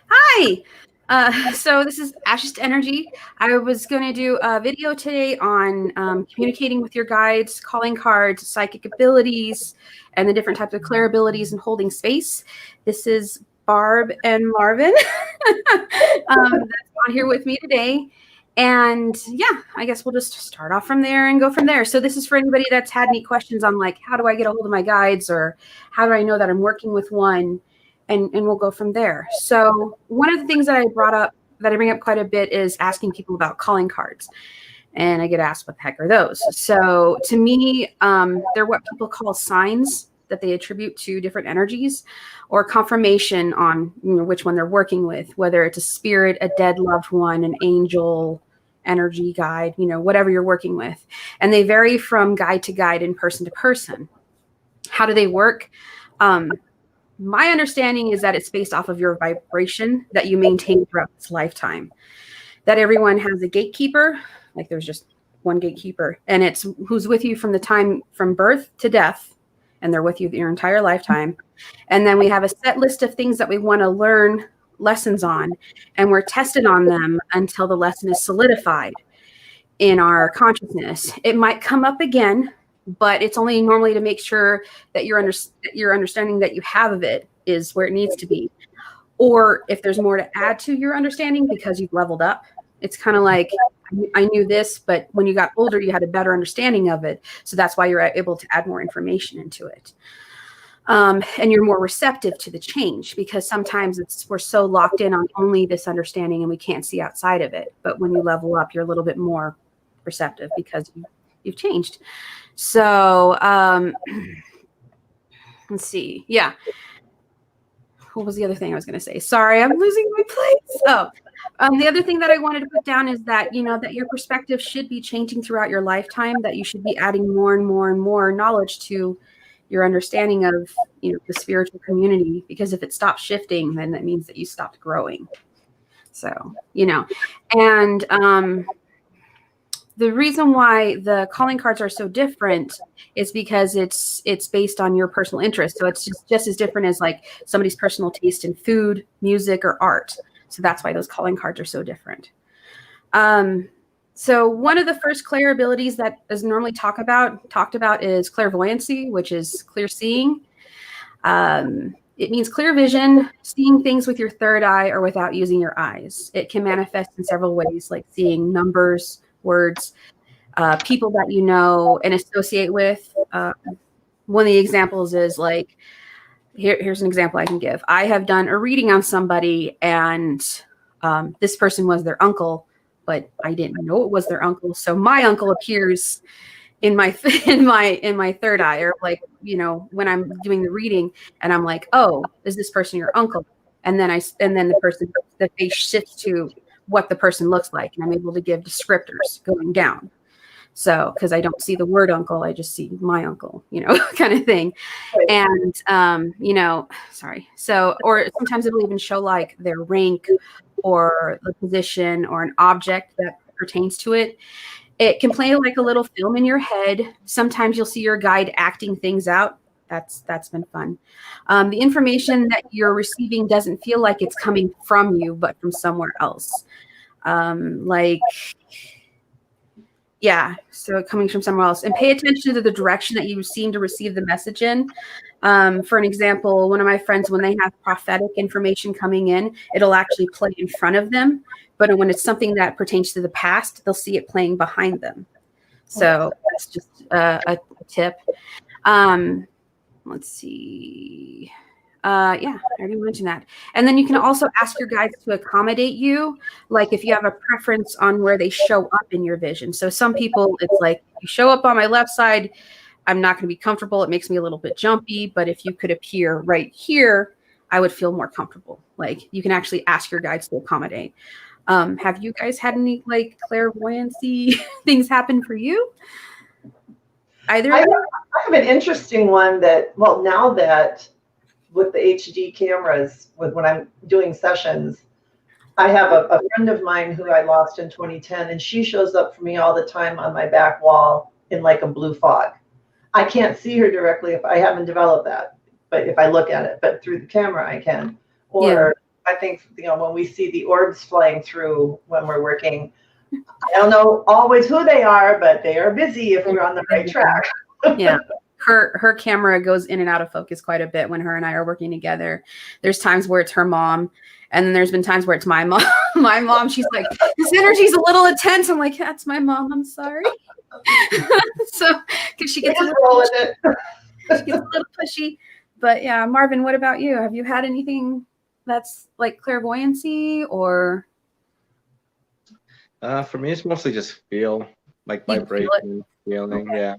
Hi. So this is Ash's Energy. I was going to do a video today on communicating with your guides, calling cards, psychic abilities, and the different types of clair abilities and holding space. This is Barb and Marvin that's on here with me today. And yeah, I guess we'll just start off from there and go from there. So this is for anybody that's had any questions on like, how do I get a hold of my guides, or how do I know that I'm working with one? And we'll go from there. So one of the things that I bring up quite a bit is asking people about calling cards. And I get asked, what the heck are those? So to me, they're what people call signs that they attribute to different energies, or confirmation on which one they're working with, whether it's a spirit, a dead loved one, an angel, energy guide, whatever you're working with. And they vary from guide to guide and person to person. How do they work? My understanding is that it's based off of your vibration that you maintain throughout this lifetime. That everyone has a gatekeeper, like there's just one gatekeeper, and it's who's with you from the time from birth to death, and they're with you your entire lifetime. And then we have a set list of things that we want to learn lessons on, and we're tested on them until the lesson is solidified in our consciousness. It might come up again, but it's only normally to make sure that your understanding that you have of it is where it needs to be. Or if there's more to add to your understanding because you've leveled up. It's kind of like, I knew this, but when you got older, you had a better understanding of it. So that's why you're able to add more information into it. And you're more receptive to the change, because sometimes we're so locked in on only this understanding and we can't see outside of it. But when you level up, you're a little bit more receptive because you've changed. So let's see. Yeah. What was the other thing I was going to say? Sorry, I'm losing my place. Oh, the other thing that I wanted to put down is that, that your perspective should be changing throughout your lifetime, that you should be adding more and more and more knowledge to your understanding of, the spiritual community, because if it stops shifting, then that means that you stopped growing. So, and, the reason why the calling cards are so different is because it's based on your personal interest. So it's just as different as like somebody's personal taste in food, music, or art. So that's why those calling cards are so different. So one of the first clair abilities that is normally talked about is clairvoyancy, which is clear seeing. It means clear vision, seeing things with your third eye or without using your eyes. It can manifest in several ways, like seeing numbers, words, people that you know and associate with. One of the examples is like, here's an example I can give. I have done a reading on somebody, and this person was their uncle, but I didn't know it was their uncle. So my uncle appears in my third eye, or like, when I'm doing the reading, and I'm like, oh, is this person your uncle? And then the face shifts to what the person looks like, and I'm able to give descriptors going down. So, because I don't see the word uncle, I just see my uncle, kind of thing. And, sorry. So, or sometimes it'll even show like their rank or the position or an object that pertains to it. It can play like a little film in your head. Sometimes you'll see your guide acting things out. That's been fun. The information that you're receiving doesn't feel like it's coming from you, but from somewhere else. So coming from somewhere else. And pay attention to the direction that you seem to receive the message in. For an example, one of my friends, when they have prophetic information coming in, it'll actually play in front of them. But when it's something that pertains to the past, they'll see it playing behind them. So that's just a tip. Let's see. I already mentioned that. And then you can also ask your guides to accommodate you, like if you have a preference on where they show up in your vision. So some people, it's like, you show up on my left side, I'm not going to be comfortable. It makes me a little bit jumpy. But if you could appear right here, I would feel more comfortable. Like, you can actually ask your guides to accommodate. Have you guys had any like clairvoyancy things happen for you? Either? I have an interesting one that, now that with the HD cameras, when I'm doing sessions, I have a friend of mine who I lost in 2010, and she shows up for me all the time on my back wall in like a blue fog. I can't see her directly if I haven't developed that, but if I look at it, but through the camera I can. Or I think, when we see the orbs flying through when we're working, I don't know always who they are, but they are busy if we're on the right track. Yeah. Her camera goes in and out of focus quite a bit when her and I are working together. There's times where it's her mom, and then there's been times where it's my mom. My mom, she's like, this energy's a little intense. I'm like, that's my mom. I'm sorry. So, because she gets a little pushy. But yeah, Marvin, what about you? Have you had anything that's like clairvoyancy or? For me, it's mostly just feel, like vibration, feeling, okay. Yeah.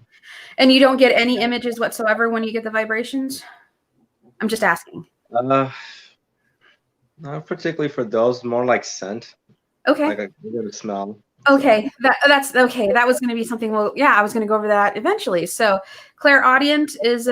And you don't get any images whatsoever when you get the vibrations? I'm just asking. Not particularly for those, more like scent. Okay. Like I get a smell. Okay, that's okay. That was going to be something. Well, yeah, I was going to go over that eventually. So, clairaudient is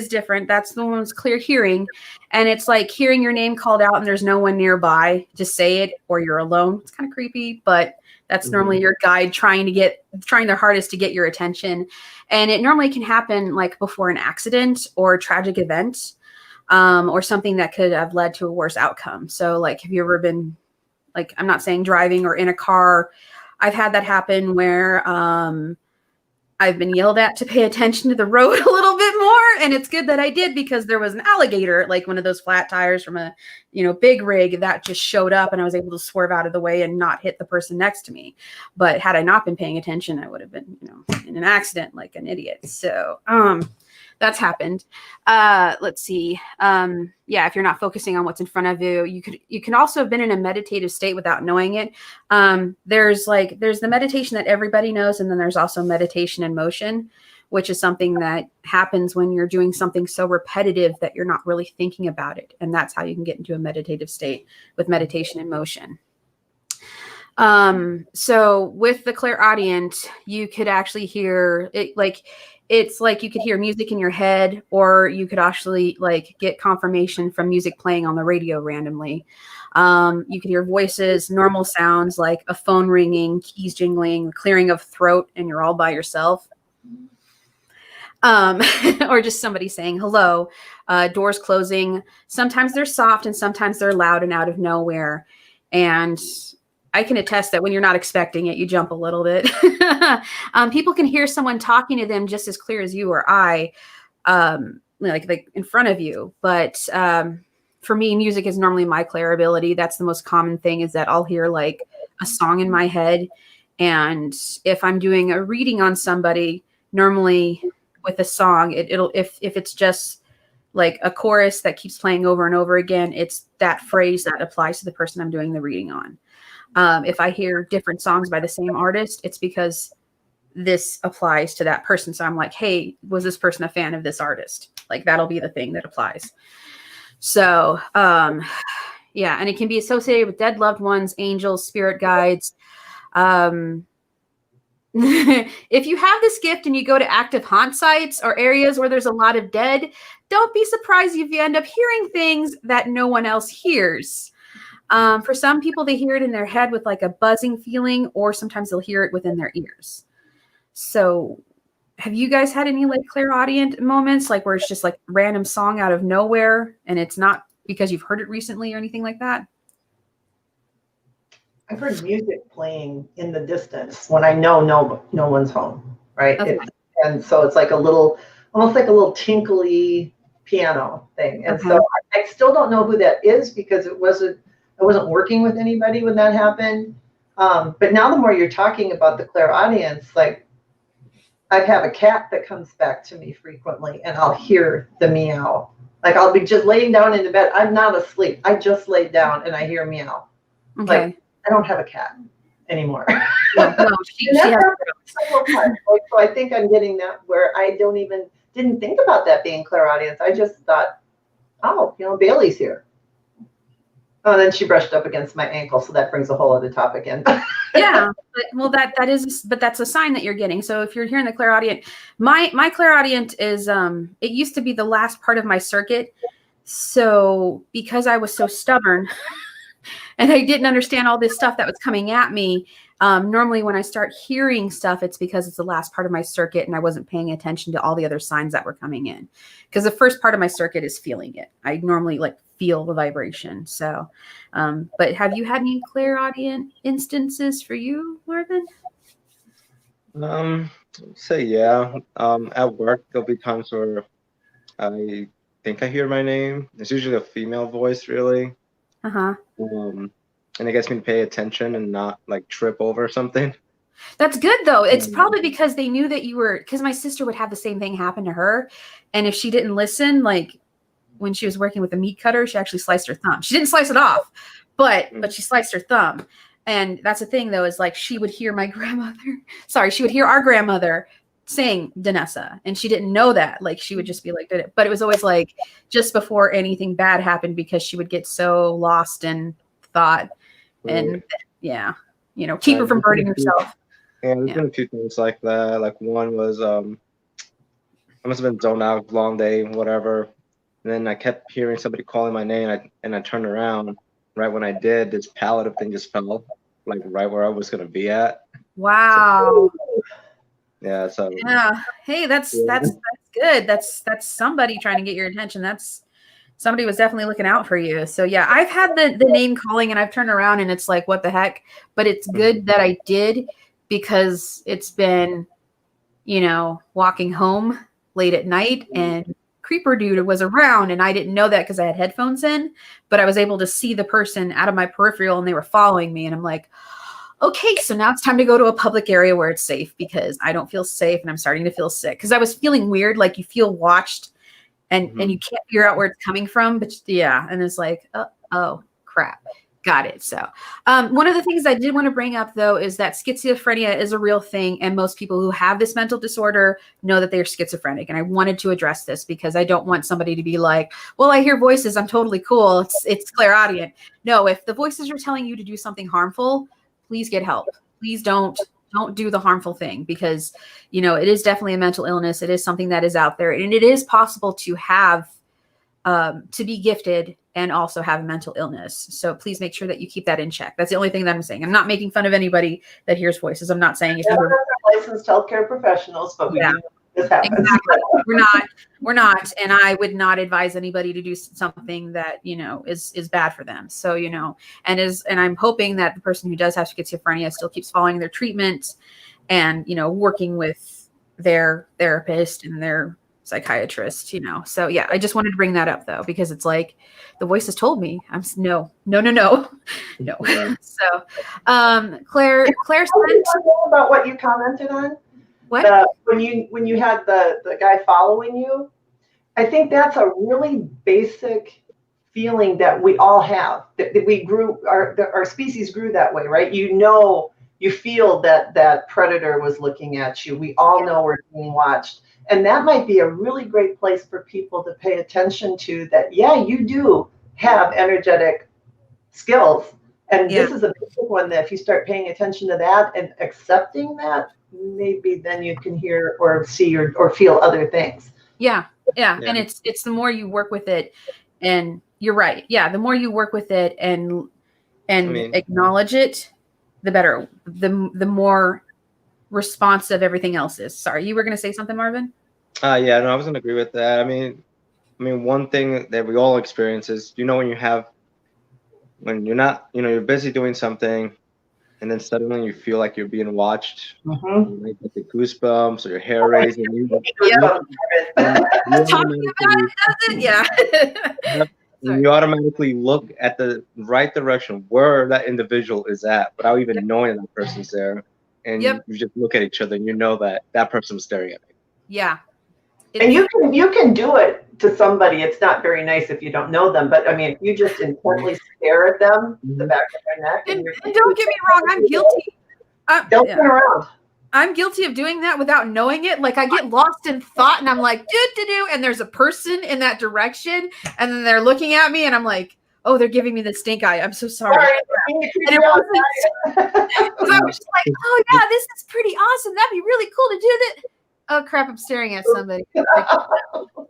different. That's the one that's clear hearing, and it's like hearing your name called out and there's no one nearby to say it, or you're alone. It's kind of creepy, but that's normally your guide trying their hardest to get your attention, and it normally can happen like before an accident or a tragic event, or something that could have led to a worse outcome. So, like, have you ever been, like, I'm not saying driving or in a car. I've had that happen where I've been yelled at to pay attention to the road a little bit more. And it's good that I did, because there was an alligator, like one of those flat tires from a, big rig that just showed up, and I was able to swerve out of the way and not hit the person next to me. But had I not been paying attention, I would have been, in an accident like an idiot. So, that's happened. Let's see. Yeah, if you're not focusing on what's in front of you, you can also have been in a meditative state without knowing it. There's the meditation that everybody knows, and then there's also meditation in motion, which is something that happens when you're doing something so repetitive that you're not really thinking about it. And that's how you can get into a meditative state with meditation in motion. So with the clairaudient, you could actually hear it, it's like you could hear music in your head, or you could actually get confirmation from music playing on the radio randomly. You could hear voices, normal sounds like a phone ringing, keys jingling, clearing of throat, and you're all by yourself. Or just somebody saying hello, doors closing. Sometimes they're soft and sometimes they're loud and out of nowhere. And I can attest that when you're not expecting it, you jump a little bit. People can hear someone talking to them just as clear as you or I, like in front of you. But for me, music is normally my clair ability. That's the most common thing, is that I'll hear like a song in my head. And if I'm doing a reading on somebody, normally with a song, it'll if it's just like a chorus that keeps playing over and over again, it's that phrase that applies to the person I'm doing the reading on. If I hear different songs by the same artist, it's because this applies to that person. So I'm like, hey, was this person a fan of this artist? Like, that'll be the thing that applies. So, yeah, and it can be associated with dead loved ones, angels, spirit guides. If you have this gift and you go to active haunt sites or areas where there's a lot of dead, don't be surprised if you end up hearing things that no one else hears. For some people, they hear it in their head with like a buzzing feeling, or sometimes they'll hear it within their ears. So have you guys had any like clairaudient moments, like where it's just like random song out of nowhere and it's not because you've heard it recently or anything like that? I've heard music playing in the distance when I know no one's home, right? Okay. And so it's like almost like a little tinkly piano thing. And so I still don't know who that is, because I wasn't working with anybody when that happened. But now the more you're talking about the clairaudience, like I have a cat that comes back to me frequently, and I'll hear the meow. Like I'll be just laying down in the bed. I'm not asleep. I just laid down and I hear meow. Okay. Like, I don't have a cat anymore. No, she has several times. So I think I'm getting that where I didn't think about that being clairaudience. I just thought, oh, Bailey's here. Oh, and then she brushed up against my ankle, so that brings a whole other topic in. Yeah, but that's a sign that you're getting. So if you're hearing the clairaudient, my clairaudient is it used to be the last part of my circuit. So because I was so stubborn and I didn't understand all this stuff that was coming at me, normally when I start hearing stuff, it's because it's the last part of my circuit and I wasn't paying attention to all the other signs that were coming in. Because the first part of my circuit is feeling it. I normally like feel the vibration. So, but have you had any clairaudient instances for you, Marvin? Say yeah. At work there'll be times where I think I hear my name. It's usually a female voice, really. Uh-huh. And it gets me to pay attention and not like trip over something. That's good though. It's probably because they knew that you were, because my sister would have the same thing happen to her. And if she didn't listen, like when she was working with a meat cutter, she actually sliced her thumb. She didn't slice it off, but she sliced her thumb. And that's the thing though, is like she would hear my grandmother, she would hear our grandmother saying Danessa, and she didn't know that. Like she would just be like, but it was always like just before anything bad happened, because she would get so lost in thought and yeah, you know, keep her from burning herself. Yeah, there's been a few things like that. Like one was I must have been zoned out, long day, whatever. And then I kept hearing somebody calling my name, and I turned around. Right when I did, this pallet of thing just fell, like right where I was gonna be at. Wow. So, yeah. So. Yeah. Hey, that's good. That's somebody trying to get your attention. That's somebody was definitely looking out for you. So yeah, I've had the name calling, and I've turned around, and it's like, what the heck? But it's good that I did, because it's been, you know, walking home late at night, and creeper dude was around, and I didn't know that because I had headphones in, but I was able to see the person out of my peripheral, and they were following me, and I'm like, okay, so now it's time to go to a public area where it's safe, because I don't feel safe and I'm starting to feel sick, because I was feeling weird, like you feel watched, and you can't figure out where it's coming from, but yeah, and it's like, oh crap. Got it. So one of the things I did want to bring up, though, is that schizophrenia is a real thing. And most people who have this mental disorder know that they're schizophrenic. And I wanted to address this because I don't want somebody to be like, well, I hear voices, I'm totally cool. It's clairaudient. No, if the voices are telling you to do something harmful, please get help. Please don't do the harmful thing, because, you know, it is definitely a mental illness. It is something that is out there, and it is possible to have to be gifted and also have a mental illness. So please make sure that you keep that in check. That's the only thing that I'm saying. I'm not making fun of anybody that hears voices. I'm not saying if you're licensed healthcare professionals, but we do this happens. Exactly. We're not. And I would not advise anybody to do something that, you know, is bad for them. So, you know, and I'm hoping that the person who does have schizophrenia still keeps following their treatment and, you know, working with their therapist and their psychiatrist, you know. So yeah, I just wanted to bring that up though, because it's like the voices told me. No. So Claire about what you commented on. What? When you had the guy following you, I think that's a really basic feeling that we all have. That we grew, our species grew that way, right? You know, you feel that predator was looking at you. We all know we're being watched. And that might be a really great place for people to pay attention to that. Yeah, you do have energetic skills. And this is a big one that if you start paying attention to that and accepting that, maybe then you can hear or see or feel other things. Yeah. And it's the more you work with it, and you're right. Yeah. The more you work with it and acknowledge it, the better, the more responsive everything else is. Sorry, you were going to say something, Marvin? I was going to agree with that. I mean, one thing that we all experience is, you know, when you're not, you know, you're busy doing something, and then suddenly you feel like you're being watched. You might get the goosebumps or your hair raising. Talking about it, does it? Yeah. You automatically look at the right direction where that individual is at without even knowing that person's there. And you just look at each other and you know that person was staring at me. Yeah. And you can do it to somebody. It's not very nice if you don't know them, but I mean, if you just intently stare at them, the back of their neck. And don't get me wrong, I'm guilty. Don't turn around. I'm guilty of doing that without knowing it. Like I get lost in thought and I'm like, do, and there's a person in that direction, and then they're looking at me and I'm like, oh, they're giving me the stink eye. I'm so sorry. And it wasn't, because I was just like, oh yeah, this is pretty awesome. That'd be really cool to do that. Oh crap, I'm staring at somebody.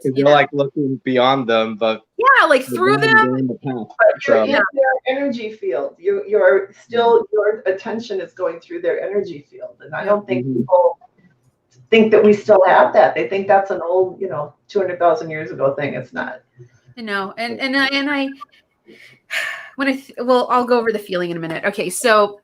You're like looking beyond them, but like through them. But you're in their energy field. You're still, your attention is going through their energy field. And I don't think people think that we still have that. They think that's an old, 200,000 years ago thing. It's not. I well, I'll go over the feeling in a minute. Okay, so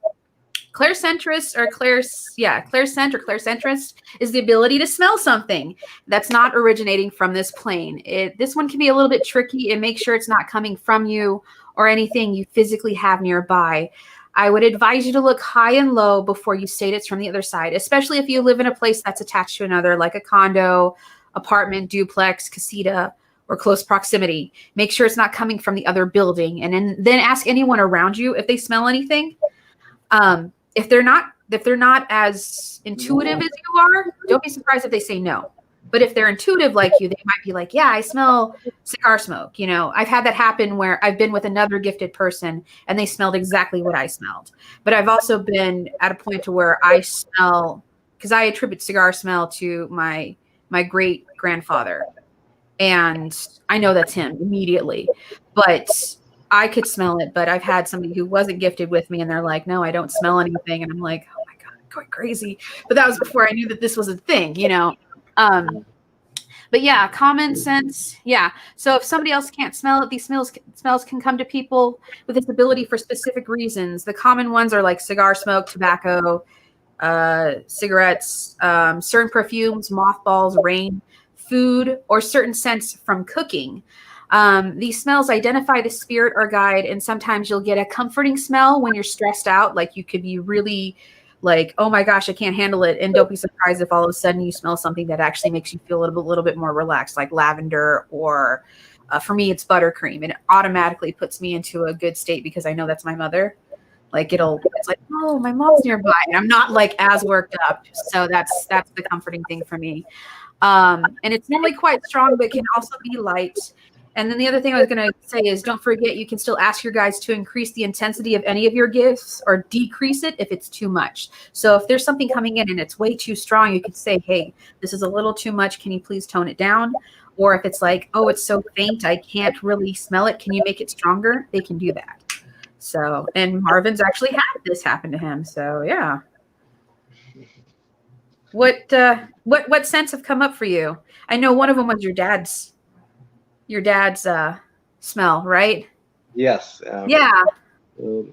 Claircentrist or Clairscent or Claircentrist is the ability to smell something that's not originating from this plane. This one can be a little bit tricky, and make sure it's not coming from you or anything you physically have nearby. I would advise you to look high and low before you state it's from the other side, especially if you live in a place that's attached to another, like a condo, apartment, duplex, casita, or close proximity. Make sure it's not coming from the other building, and then ask anyone around you if they smell anything. If they're not as intuitive as you are, don't be surprised if they say no. But if they're intuitive like you, they might be like, yeah, I smell cigar smoke. I've had that happen where I've been with another gifted person and they smelled exactly what I smelled. But I've also been at a point to where I smell, because I attribute cigar smell to my great grandfather. And I know that's him immediately. But I could smell it, but I've had somebody who wasn't gifted with me and they're like, no, I don't smell anything. And I'm like, oh my God, I'm going crazy. But that was before I knew that this was a thing, But yeah, common sense. Yeah. So if somebody else can't smell it, these smells can come to people with this ability for specific reasons. The common ones are like cigar smoke, tobacco, cigarettes, certain perfumes, mothballs, rain, food, or certain scents from cooking. These smells identify the spirit or guide, and sometimes you'll get a comforting smell when you're stressed out. Like you could be really like, oh my gosh, I can't handle it. And don't be surprised if all of a sudden you smell something that actually makes you feel a little bit more relaxed, like lavender, or for me, it's buttercream. And it automatically puts me into a good state because I know that's my mother. Like it's like, oh, my mom's nearby, and I'm not like as worked up. So that's the comforting thing for me. And it's normally quite strong, but can also be light. And then the other thing I was going to say is, don't forget, you can still ask your guides to increase the intensity of any of your gifts or decrease it if it's too much. So if there's something coming in and it's way too strong, you could say, hey, this is a little too much. Can you please tone it down? Or if it's like, oh, it's so faint, I can't really smell it. Can you make it stronger? They can do that. So, and Marvin's actually had this happen to him. So yeah. What scents have come up for you? I know one of them was your dad's smell, right? Yes. Yeah.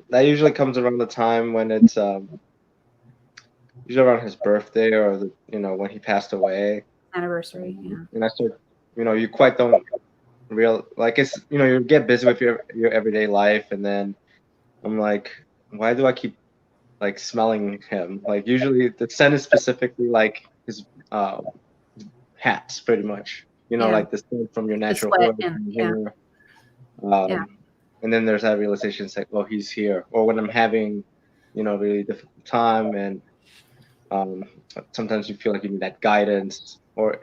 That usually comes around the time when it's usually around his birthday or when he passed away. Anniversary. Yeah. And I start, you quite don't it's you get busy with your everyday life, and then I'm like, why do I keep like smelling him? Like usually the scent is specifically like his hats, pretty much. Like the scent from your natural oil. And then there's that realization, it's like, oh, he's here. Or when I'm having, really difficult time, and sometimes you feel like you need that guidance, or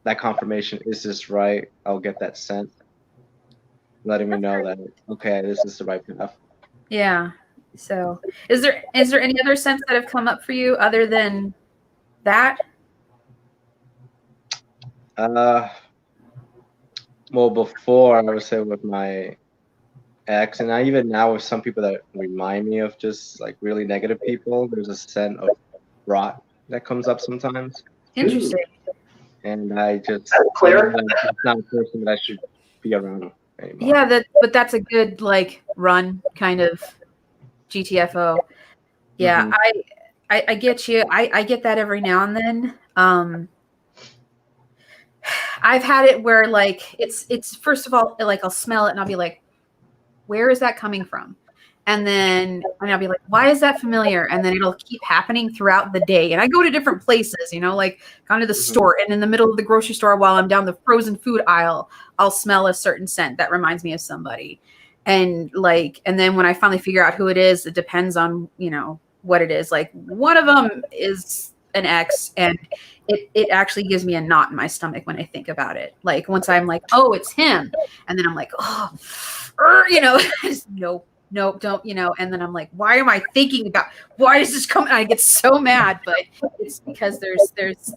that confirmation, is this right? I'll get that scent, letting me know that, okay, this is the right path. Yeah. So is there any other scents that have come up for you other than that? Well, before, I would say with my ex, and even now with some people that remind me of just like really negative people, there's a scent of rot that comes up sometimes. Interesting. And I just, Claire? it's not a person that I should be around anymore. Yeah, but that's a good like run kind of GTFO. Yeah, Mm-hmm. I get you. I get that every now and then. I've had it where like it's first of all, like I'll smell it and I'll be like, where is that coming from? And I'll be like, why is that familiar? And then it'll keep happening throughout the day. And I go to different places, like gone to the store, and in the middle of the grocery store while I'm down the frozen food aisle, I'll smell a certain scent that reminds me of somebody. And then when I finally figure out who it is, it depends on, what it is. Like one of them is an ex, and it actually gives me a knot in my stomach when I think about it. Like once I'm like, oh, it's him. And then I'm like, oh, just nope, don't, and then I'm like, why am I thinking about, why does this come? And I get so mad, but it's because there's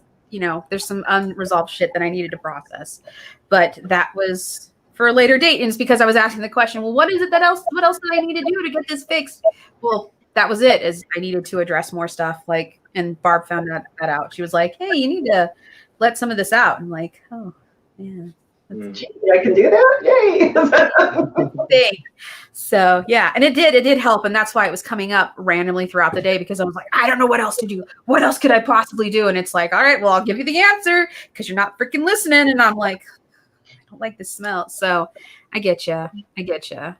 some unresolved shit that I needed to process. But that was for a later date. And it's because I was asking the question, well, what else did I need to do to get this fixed? Well, that was it, is I needed to address more stuff. And Barb found that out. She was like, hey, you need to let some of this out. I'm like, oh, yeah. Gee, I can do that. Yay. So yeah, and it did help, and that's why it was coming up randomly throughout the day, because I was like, I don't know what else to do. What else could I possibly do? And it's like, all right, well, I'll give you the answer because you're not freaking listening. And I'm like, I don't like the smell. So I get you. I get you.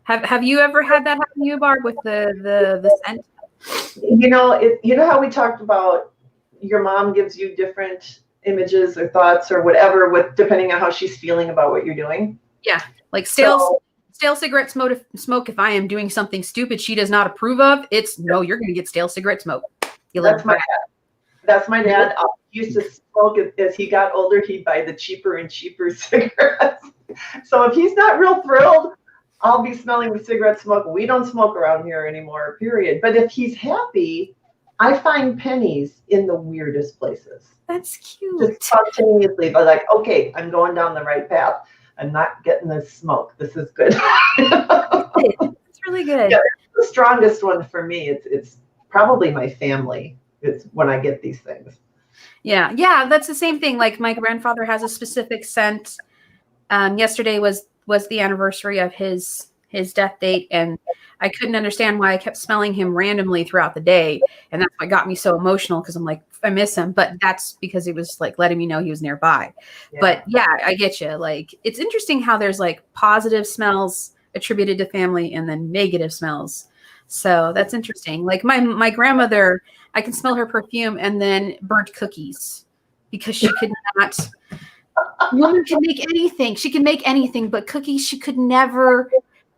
Have you ever had that happen to you, Barb, with the scent? You know how we talked about your mom gives you different images or thoughts or whatever with depending on how she's feeling about what you're doing. Yeah, like stale cigarette smoke. If I am doing something stupid she does not approve of, it's no, you're going to get stale cigarette smoke. That's my dad. That's my dad. He used to smoke as he got older. He'd buy the cheaper and cheaper cigarettes. So if he's not real thrilled, I'll be smelling the cigarette smoke. We don't smoke around here anymore, period. But if he's happy, I find pennies in the weirdest places. That's cute. Just spontaneously, but like, okay, I'm going down the right path. I'm not getting this smoke. This is good. It's really good. Yeah, the strongest one for me, it's probably my family. It's when I get these things. Yeah, that's the same thing. Like my grandfather has a specific scent. Yesterday was the anniversary of his death date, and I couldn't understand why I kept smelling him randomly throughout the day, and that's what got me so emotional, because I'm like, I miss him, but that's because it was like letting me know he was nearby. Yeah. But yeah, I get you. Like, it's interesting how there's like positive smells attributed to family and then negative smells. So that's interesting. Like my grandmother, I can smell her perfume and then burnt cookies, because she could not. Woman can make anything. She can make anything, but cookies, she could never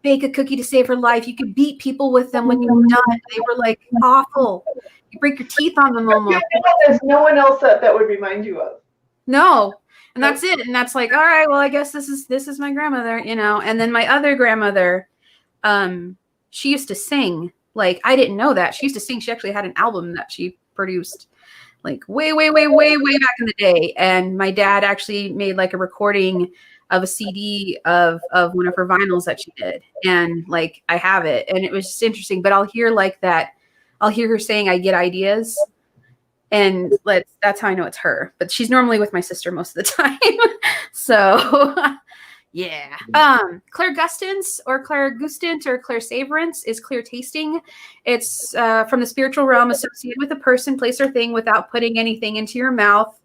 bake a cookie to save her life. You could beat people with them when you were done. They were like awful. You break your teeth on them almost. There's no one else that would remind you of. No. And that's it. And that's like, all right, well, I guess this is my grandmother, you know. And then my other grandmother, she used to sing. Like, I didn't know that. She used to sing. She actually had an album that she produced like way back in the day. And my dad actually made like a recording of a CD of one of her vinyls that she did. And like, I have it, and it was just interesting, but I'll hear like that. I'll hear her saying, I get ideas, and that's how I know it's her, but she's normally with my sister most of the time. So yeah. Clairgustance or Clairgustant or Clairsavorance is clear tasting. It's from the spiritual realm, associated with a person, place, or thing without putting anything into your mouth.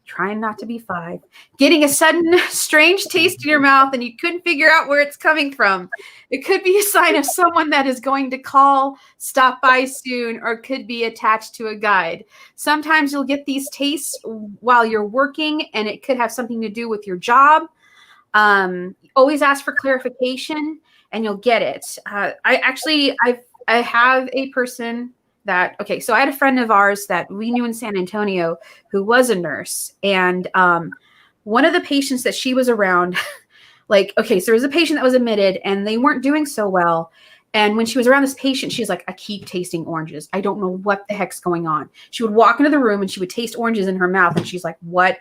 Trying not to be 5. Getting a sudden strange taste in your mouth and you couldn't figure out where it's coming from. It could be a sign of someone that is going to call, stop by soon, or could be attached to a guide. Sometimes you'll get these tastes while you're working, and it could have something to do with your job. Always ask for clarification and you'll get it. I have a person that, okay, so I had a friend of ours that we knew in San Antonio who was a nurse, and one of the patients that she was around, like, okay, so there was a patient that was admitted and they weren't doing so well. And when she was around this patient, she's like, I keep tasting oranges. I don't know what the heck's going on. She would walk into the room and she would taste oranges in her mouth, and she's like, what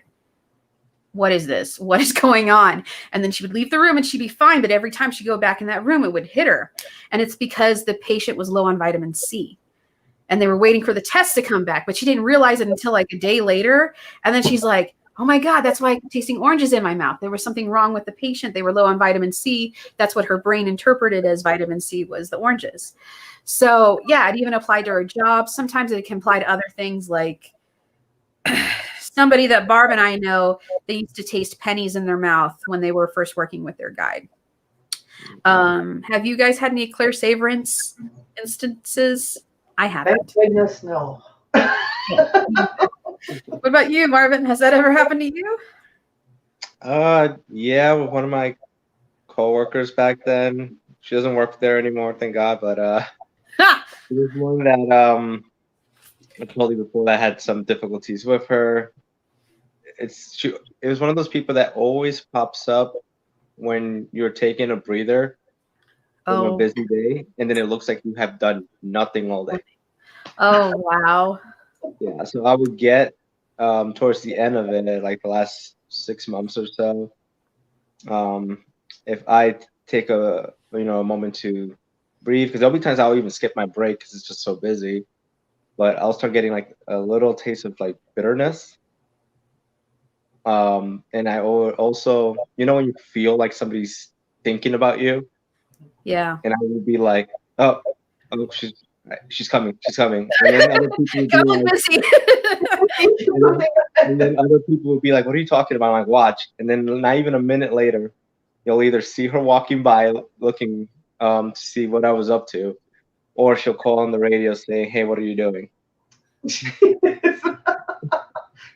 is this? What is going on? And then she would leave the room and she'd be fine. But every time she'd go back in that room, it would hit her. And it's because the patient was low on vitamin C. And they were waiting for the test to come back, but she didn't realize it until like a day later. And then she's like, oh my God, that's why I'm tasting oranges in my mouth. There was something wrong with the patient. They were low on vitamin C. That's what her brain interpreted as vitamin C was the oranges. So yeah, it even applied to her job. Sometimes it can apply to other things, like somebody that Barb and I know, they used to taste pennies in their mouth when they were first working with their guide. Have you guys had any Clairsavorance instances? I haven't. Thank goodness, no. What about you, Marvin? Has that ever happened to you? Yeah, with one of my coworkers back then. She doesn't work there anymore, thank God. But it was one that I told you before that I had some difficulties with her. It was one of those people that always pops up when you're taking a breather from a busy day, and then it looks like you have done nothing all day. Oh, wow. Yeah, so I would get towards the end of it, like the last 6 months or so, if I take a moment to breathe, because there'll be times I'll even skip my break because it's just so busy, but I'll start getting like a little taste of like bitterness And I also, you know, when you feel like somebody's thinking about you, Yeah. and I would be like, oh, she's coming, and then other people would be Come on, like, Missy. and then other people would be like, what are you talking about? I'm like, watch, and then not even a minute later, you'll either see her walking by looking to see what I was up to, or she'll call on the radio saying, hey, what are you doing?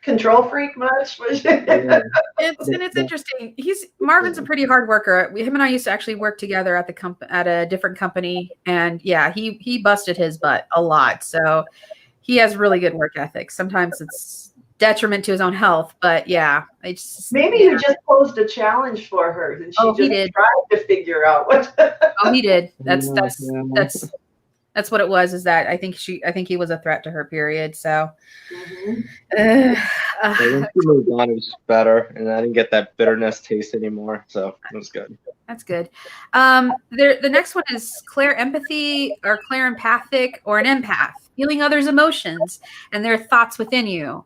Control freak much? Yeah. It's interesting. Marvin's a pretty hard worker. Him and I used to actually work together at at a different company, and yeah, he busted his butt a lot. So he has really good work ethic. Sometimes it's detriment to his own health, but yeah, maybe you just posed a challenge for her, and she just tried to figure out what. Oh, he did. That's what it was. Is that I think he was a threat to her. Period. So. When she moved on, it was better, and I didn't get that bitterness taste anymore, so it was good. That's good. The next one is Clairempathy or Clairempathic or an empath, feeling others' emotions and their thoughts within you.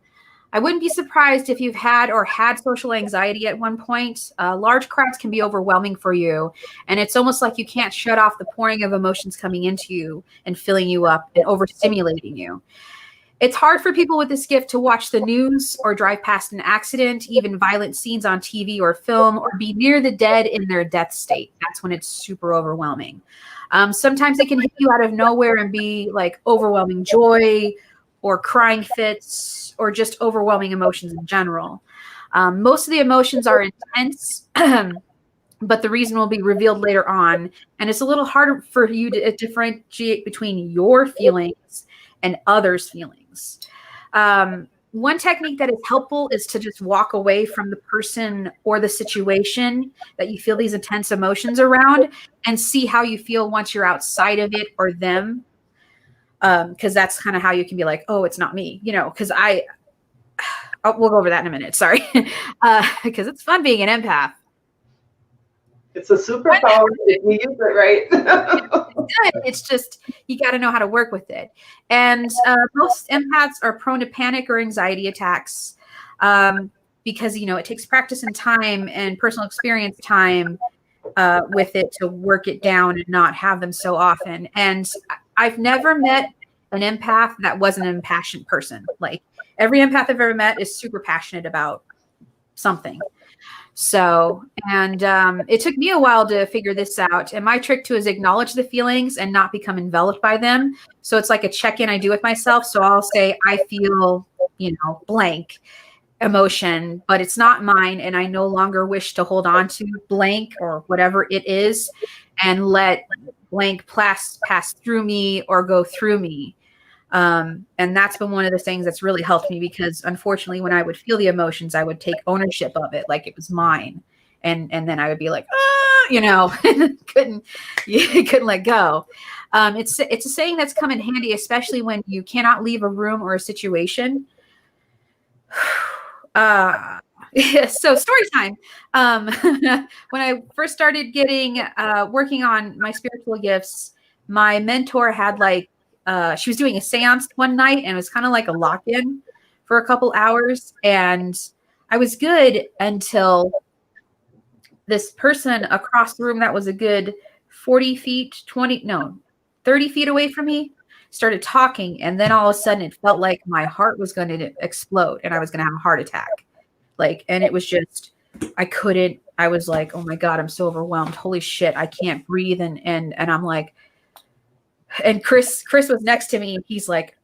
I wouldn't be surprised if you've had social anxiety at one point. Large crowds can be overwhelming for you, and it's almost like you can't shut off the pouring of emotions coming into you and filling you up and overstimulating you. It's hard for people with this gift to watch the news or drive past an accident, even violent scenes on TV or film, or be near the dead in their death state. That's when it's super overwhelming. Sometimes it can hit you out of nowhere and be like overwhelming joy or crying fits or just overwhelming emotions in general. Most of the emotions are intense, but the reason will be revealed later on. And it's a little harder for you to differentiate between your feelings and others' feelings. One technique that is helpful is to just walk away from the person or the situation that you feel these intense emotions around and see how you feel once you're outside of it or them. Because that's kind of how you can be like, oh, it's not me, you know, because we'll go over that in a minute. Sorry. Because it's fun being an empath. It's a superpower if you use it right. It's just you got to know how to work with it. And most empaths are prone to panic or anxiety attacks because, you know, it takes practice and time and personal experience time with it to work it down and not have them so often. And I've never met an empath that wasn't an impassioned person. Like every empath I've ever met is super passionate about something. So, and it took me a while to figure this out. And my trick too is acknowledge the feelings and not become enveloped by them. So it's like a check-in I do with myself. So I'll say, I feel, you know, blank emotion, but it's not mine. And I no longer wish to hold on to blank or whatever it is and let blank pass through me or go through me. And that's been one of the things that's really helped me because unfortunately, when I would feel the emotions, I would take ownership of it like it was mine. And then I would be like, you know, couldn't let go. It's a saying that's come in handy, especially when you cannot leave a room or a situation. So story time. When I first started working on my spiritual gifts, my mentor had she was doing a seance one night and it was kind of like a lock-in for a couple hours. And I was good until this person across the room that was a good 30 feet away from me started talking. And then all of a sudden it felt like my heart was going to explode and I was going to have a heart attack. And it was just, I was like, oh my God, I'm so overwhelmed. Holy shit. I can't breathe. And I'm like, and Chris was next to me and he's like,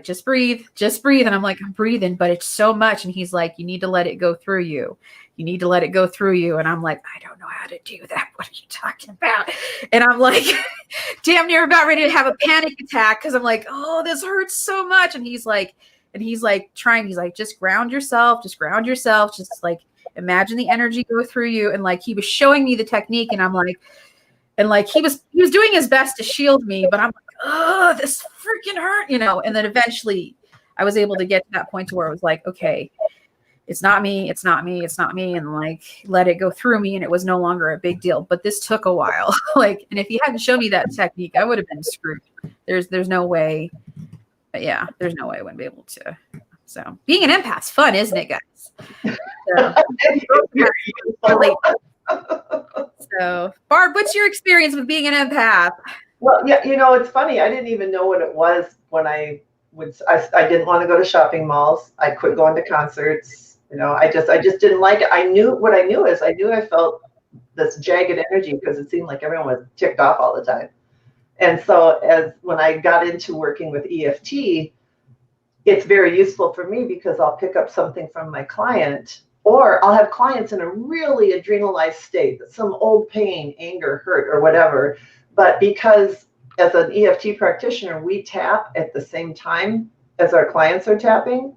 just breathe. And I'm like, I'm breathing, but it's so much. And he's like, you need to let it go through you. You need to let it go through you. And I'm like, I don't know how to do that. What are you talking about? And I'm like, damn near about ready to have a panic attack. Cause I'm like, oh, this hurts so much. And he's like, just ground yourself. Just like, imagine the energy go through you. And like, he was showing me the technique and I'm like, and like he was doing his best to shield me, but I'm like, oh, this freaking hurt, you know. And then eventually I was able to get to that point to where I was like, okay, it's not me, and like let it go through me, and it was no longer a big deal. But this took a while. And if he hadn't shown me that technique, I would have been screwed. There's no way. But yeah, there's no way I wouldn't be able to. So being an empath's fun, isn't it, guys? So, really. So, Barb, what's your experience with being an empath? Well, yeah, it's funny. I didn't even know what it was when I didn't want to go to shopping malls. I quit going to concerts. I just didn't like it. I knew I felt this jagged energy because it seemed like everyone was ticked off all the time. And so when I got into working with EFT, it's very useful for me because I'll pick up something from my client, or I'll have clients in a really adrenalized state, some old pain, anger, hurt, or whatever. But because as an EFT practitioner, we tap at the same time as our clients are tapping,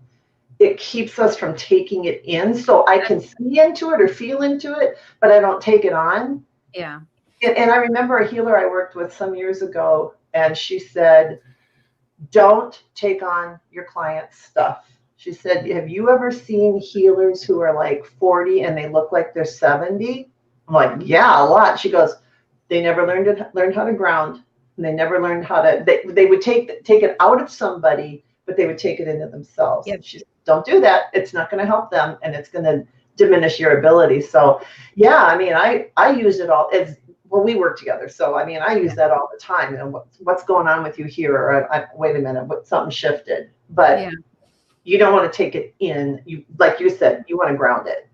it keeps us from taking it in. So I can see into it or feel into it, but I don't take it on. Yeah. And I remember a healer I worked with some years ago, and she said, don't take on your client's stuff. She said, have you ever seen healers who are like 40 and they look like they're 70? I'm like, yeah, a lot. She goes, they never learned how to ground, and they never learned how to, they would take it out of somebody, but they would take it into themselves. Yep. She said, don't do that. It's not going to help them, and it's going to diminish your ability. So yeah, I mean, I use it all. Well, we work together, so I mean, I use that all the time. What's going on with you here? Or wait a minute, something shifted. But you don't want to take it in. You, like you said, you want to ground it.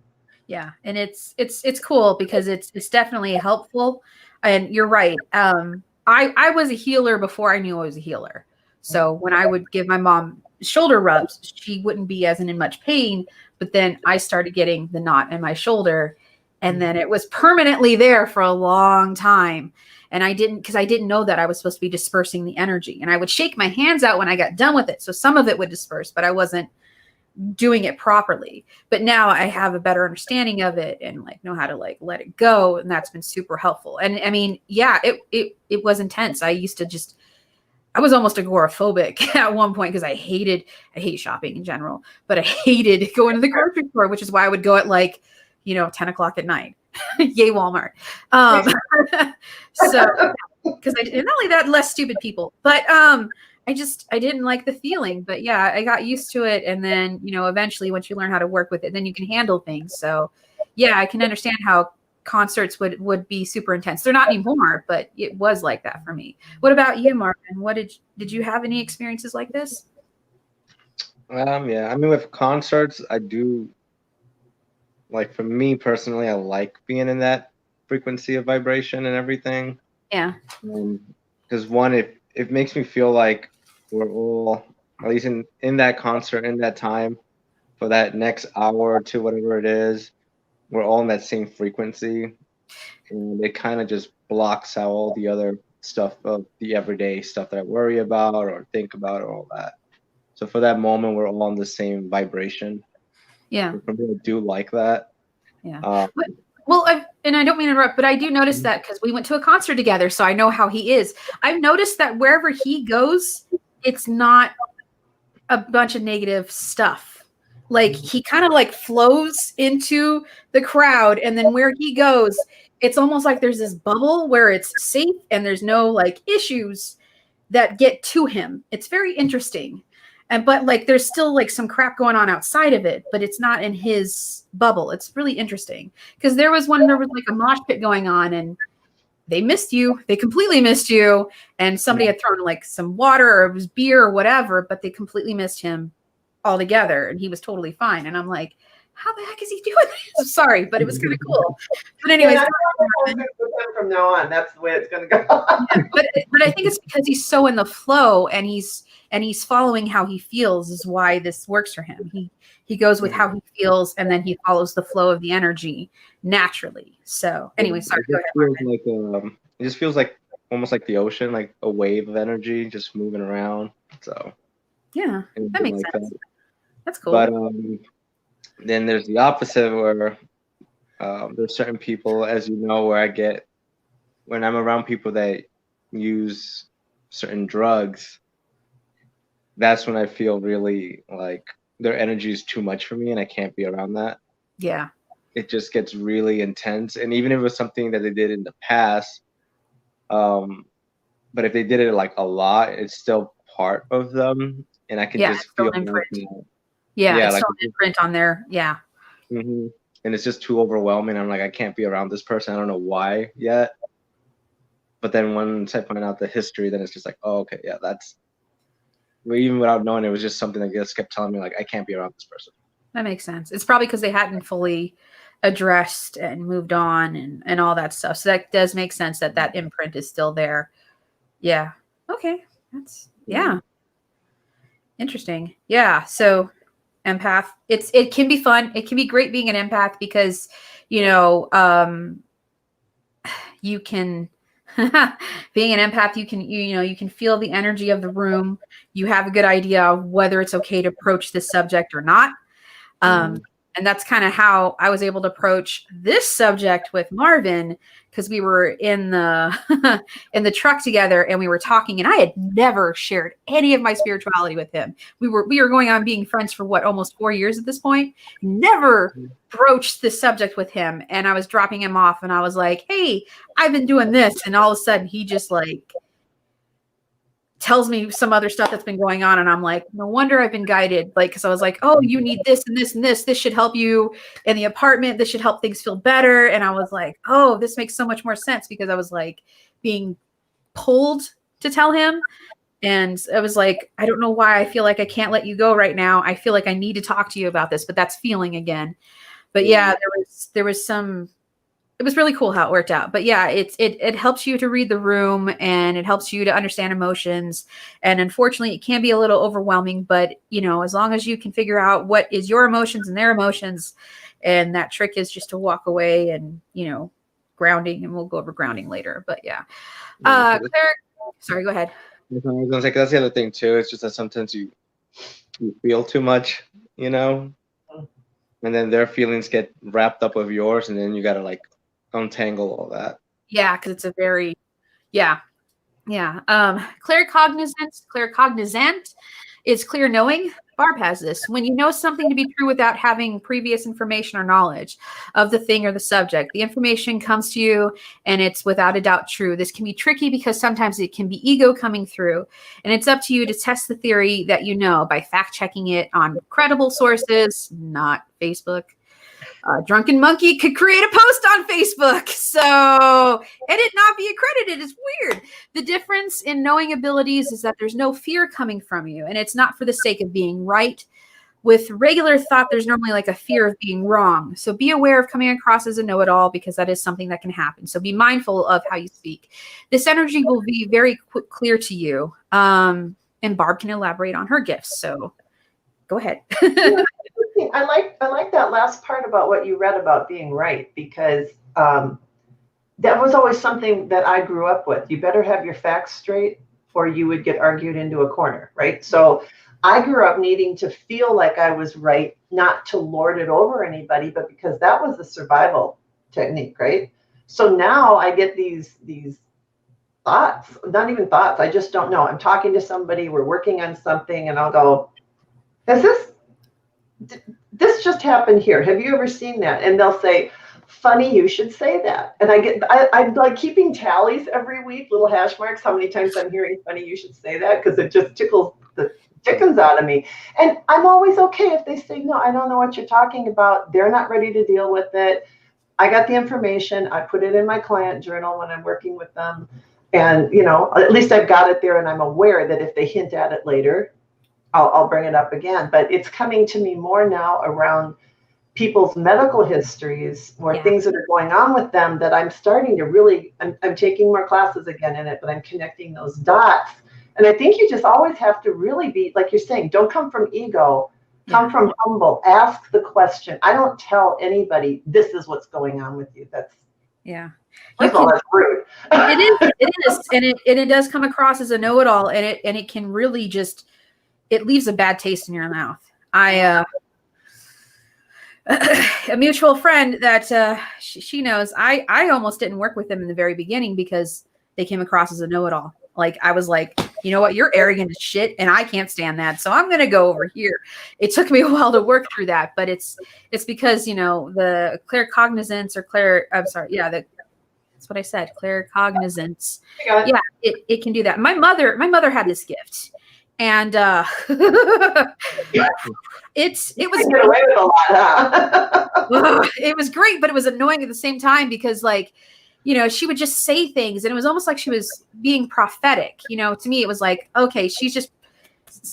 Yeah, and it's cool because it's definitely helpful. And you're right. I was a healer before I knew I was a healer. So when I would give my mom shoulder rubs, she wouldn't be as in much pain. But then I started getting the knot in my shoulder. And then it was permanently there for a long time. And I didn't know that I was supposed to be dispersing the energy. And I would shake my hands out when I got done with it. So some of it would disperse, but I wasn't doing it properly. But now I have a better understanding of it and know how to let it go. And that's been super helpful. And I mean, yeah, it was intense. I was almost agoraphobic at one point because I hate shopping in general, but I hated going to the grocery store, which is why I would go at 10 o'clock at night. Yay, Walmart. So, because not only that, less stupid people, but I didn't like the feeling. But yeah, I got used to it. And then, eventually once you learn how to work with it, then you can handle things. So yeah, I can understand how concerts would be super intense. They're not anymore, but it was like that for me. What about you, Marvin? Did you have any experiences like this? Yeah, I mean, with concerts, I do. Like for me personally, I like being in that frequency of vibration and everything. Yeah. Because one, it makes me feel like we're all, at least in that concert, in that time, for that next hour or two, whatever it is, we're all in that same frequency. And it kind of just blocks out all the other stuff of the everyday stuff that I worry about or think about or all that. So for that moment, we're all on the same vibration. Yeah. For me, I do like that. Yeah. Well, and I don't mean to interrupt, but I do notice that because we went to a concert together, so I know how he is. I've noticed that wherever he goes, it's not a bunch of negative stuff. Like he kind of flows into the crowd, and then where he goes, it's almost like there's this bubble where it's safe and there's no issues that get to him. It's very interesting. But there's still some crap going on outside of it, but it's not in his bubble. It's really interesting because there was a mosh pit going on and they missed you. They completely missed you. And somebody had thrown some water or it was beer or whatever, but they completely missed him altogether. And he was totally fine. And I'm like, how the heck is he doing this? Sorry, but it was kind of cool. But anyways, from now on, that's the way it's going to go. Yeah, but I think it's because he's so in the flow and he's following how he feels is why this works for him. He goes with how he feels and then he follows the flow of the energy naturally. So anyway, sorry. It just feels like almost like the ocean, like a wave of energy just moving around. So yeah, that makes sense. That's cool. But then there's the opposite where there's certain people, as you know, where I get when I'm around people that use certain drugs, that's when I feel really like their energy is too much for me and I can't be around that. Yeah. It just gets really intense. And even if it was something that they did in the past, but if they did it a lot, it's still part of them. And I can just feel imprint. Yeah, it's still an imprint on there. Yeah. Mm-hmm. And it's just too overwhelming. I'm like, I can't be around this person. I don't know why yet. But then once I find out the history, then it's just like, oh, okay, yeah, that's, even without knowing, it was just something that just kept telling me, like, I can't be around this person. That makes sense. It's probably because they hadn't fully addressed and moved on and all that stuff. So that does make sense that that imprint is still there. Yeah. Okay. That's, yeah. Interesting. Yeah. So empath, it can be fun. It can be great being an empath because, you know, you can, being an empath, you can, you know, you can feel the energy of the room. You have a good idea of whether it's okay to approach this subject or not. And that's kind of how I was able to approach this subject with Marvin, because we were in the in the truck together and we were talking, and I had never shared any of my spirituality with him. We were going on being friends for what, almost 4 years at this point. Never broached this subject with him, and I was dropping him off, and I was like, "Hey, I've been doing this," and all of a sudden he just like tells me some other stuff that's been going on. And I'm like, no wonder I've been guided. Like, cause I was like, oh, you need this and this and this. This should help you in the apartment. This should help things feel better. And I was like, oh, this makes so much more sense, because I was like being pulled to tell him. And I was like, I don't know why I feel like I can't let you go right now. I feel like I need to talk to you about this, but that's feeling again. But yeah, there was some, it was really cool how it worked out. But yeah, it helps you to read the room, and it helps you to understand emotions. And unfortunately, it can be a little overwhelming, but you know, as long as you can figure out what is your emotions and their emotions, and that trick is just to walk away and, you know, grounding, and we'll go over grounding later. But yeah. Claire, sorry, go ahead. I was gonna say, 'cause that's the other thing too. It's just that sometimes you feel too much, you know, and then their feelings get wrapped up with yours, and then you gotta like untangle all that. Yeah, because it's a very, yeah. Claircognizance, claircognizant is clear knowing. Barb has this. When you know something to be true without having previous information or knowledge of the thing or the subject, the information comes to you and it's without a doubt true. This can be tricky because sometimes it can be ego coming through, and it's up to you to test the theory that you know by fact checking it on credible sources, not Facebook. Drunken Monkey could create a post on Facebook, so and it not be accredited. It's weird. The difference in knowing abilities is that there's no fear coming from you, and it's not for the sake of being right. With regular thought, there's normally like a fear of being wrong. So be aware of coming across as a know-it-all, because that is something that can happen. So be mindful of how you speak. This energy will be very clear to you, and Barb can elaborate on her gifts. So go ahead. I like that last part about what you read about being right, because that was always something that I grew up with. You better have your facts straight or you would get argued into a corner, right? So I grew up needing to feel like I was right, not to lord it over anybody, but because that was the survival technique, right? So now I get these thoughts, not even thoughts, I just don't know. I'm talking to somebody, we're working on something, and I'll go, this just happened here. Have you ever seen that? And they'll say, funny, you should say that. And I'm like keeping tallies every week, little hash marks, how many times I'm hearing funny, you should say that, because it just tickles the chickens out of me. And I'm always okay if they say, no, I don't know what you're talking about. They're not ready to deal with it. I got the information. I put it in my client journal when I'm working with them. And, you know, at least I've got it there, and I'm aware that if they hint at it later, I'll bring it up again. But it's coming to me more now around people's medical histories or things that are going on with them, that I'm starting to really, I'm taking more classes again in it, but I'm connecting those dots. And I think you just always have to really be, like you're saying, don't come from ego, come from humble, ask the question. I don't tell anybody, this is what's going on with you. That's, first of all, that's rude. It is. And it does come across as a know-it-all, and it can really just, it leaves a bad taste in your mouth. A mutual friend that she knows, I almost didn't work with them in the very beginning because they came across as a know-it-all. Like, I was like, you know what, you're arrogant as shit, and I can't stand that, so I'm going to go over here. It took me a while to work through that, but it's because, you know, the claircognizance or that's what I said, claircognizance. Yeah, it can do that. My mother had this gift. And it was get away with a lot, huh? it was great, but it was annoying at the same time because like, you know, she would just say things and it was almost like she was being prophetic. You know, to me, it was like, okay, she's just,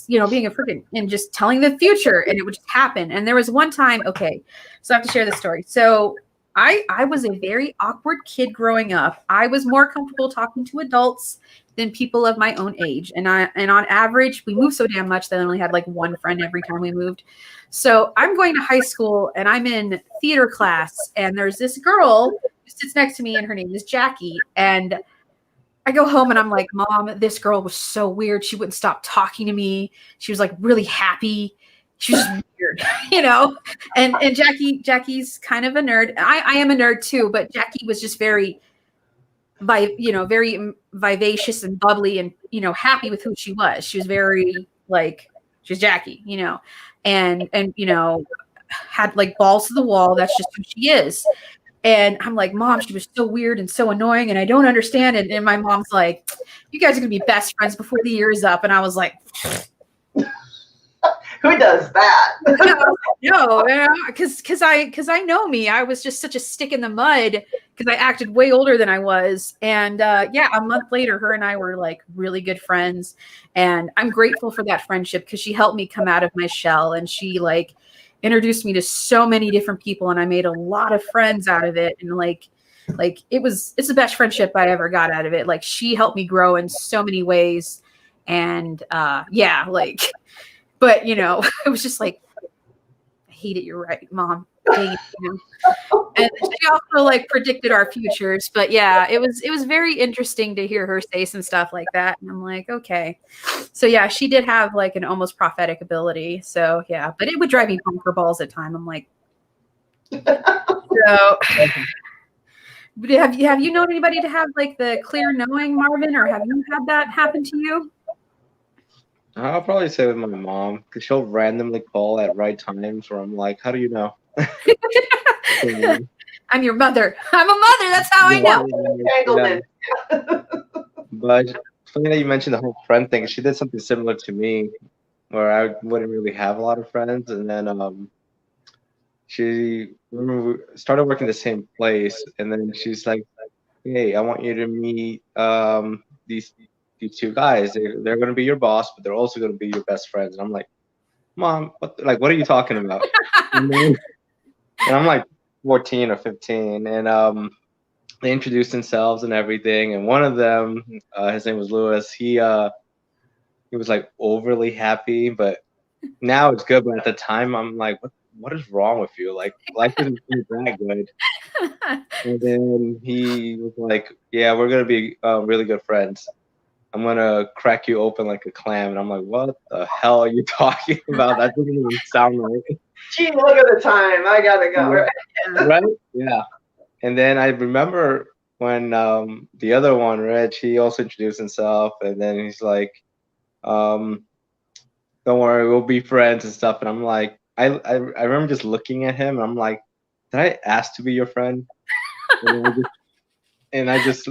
you know, being a freaking and just telling the future and it would just happen. And there was one time, okay, so I have to share this story. So I was a very awkward kid growing up. I was more comfortable talking to adults than people of my own age. And on average, we moved so damn much that I only had like one friend every time we moved. So I'm going to high school and I'm in theater class and there's this girl who sits next to me and her name is Jacky. And I go home and I'm like, Mom, this girl was so weird. She wouldn't stop talking to me. She was like really happy. She was just weird, you know? And Jacky's kind of a nerd. I am a nerd too, but Jacky was just very very vivacious and bubbly and, you know, happy with who she was. She was very like, she's Jacky, you know, and, you know, had like balls to the wall. That's just who she is. And I'm like, Mom, she was so weird and so annoying and I don't understand it. And my mom's like, you guys are going to be best friends before the year is up. And I was like, who does that? No, because I know me. I was just such a stick in the mud because I acted way older than I was. And yeah, a month later, her and I were like really good friends. And I'm grateful for that friendship because she helped me come out of my shell and she like introduced me to so many different people and I made a lot of friends out of it. And like it's the best friendship I ever got out of it. Like she helped me grow in so many ways. And yeah, like, but you know, it was just like, I hate it. You're right, Mom. Dang it, you know? And she also like predicted our futures. But yeah, it was very interesting to hear her say some stuff like that. And I'm like, okay. So yeah, she did have like an almost prophetic ability. So yeah, but it would drive me bunker balls at time. I'm like, so have you known anybody to have like the clear knowing, Marvin, or have you had that happen to you? I'll probably say with my mom because she'll randomly call at right times where I'm like, how do you know? I'm your mother. I'm a mother. That's how I know. Yeah. But funny that you mentioned the whole friend thing. She did something similar to me where I wouldn't really have a lot of friends. And then she started working the same place. And then she's like, hey, I want you to meet these two guys. They're going to be your boss, but they're also going to be your best friends. And I'm like, Mom, what are you talking about? And I'm like 14 or 15. And they introduced themselves and everything. And one of them, his name was Lewis. He was like overly happy, but now it's good. But at the time, I'm like, what is wrong with you? Like, life isn't that good. And then he was like, yeah, we're going to be really good friends. I'm going to crack you open like a clam. And I'm like, what the hell are you talking about? That doesn't even sound right. Gee, look at the time. I got to go. Right? Yeah. And then I remember when the other one, Rich, he also introduced himself. And then he's like, don't worry, we'll be friends and stuff. And I'm like, I remember just looking at him. And I'm like, did I ask to be your friend? And I just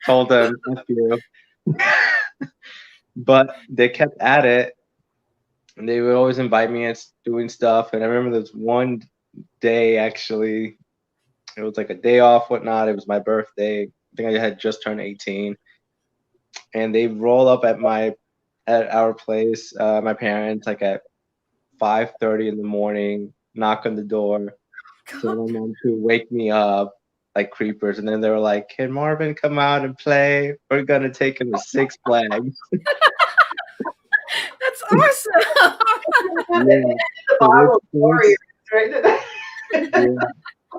told them, F you. But they kept at it. And they would always invite me and doing stuff. And I remember this one day, actually, it was like a day off, whatnot. It was my birthday. I think I had just turned 18. And they roll up at our place, my parents, like at 5:30 in the morning, knock on the door, tell my mom to wake me up like creepers. And then they were like, can Marvin come out and play? We're going to take him to Six Flags. That's awesome.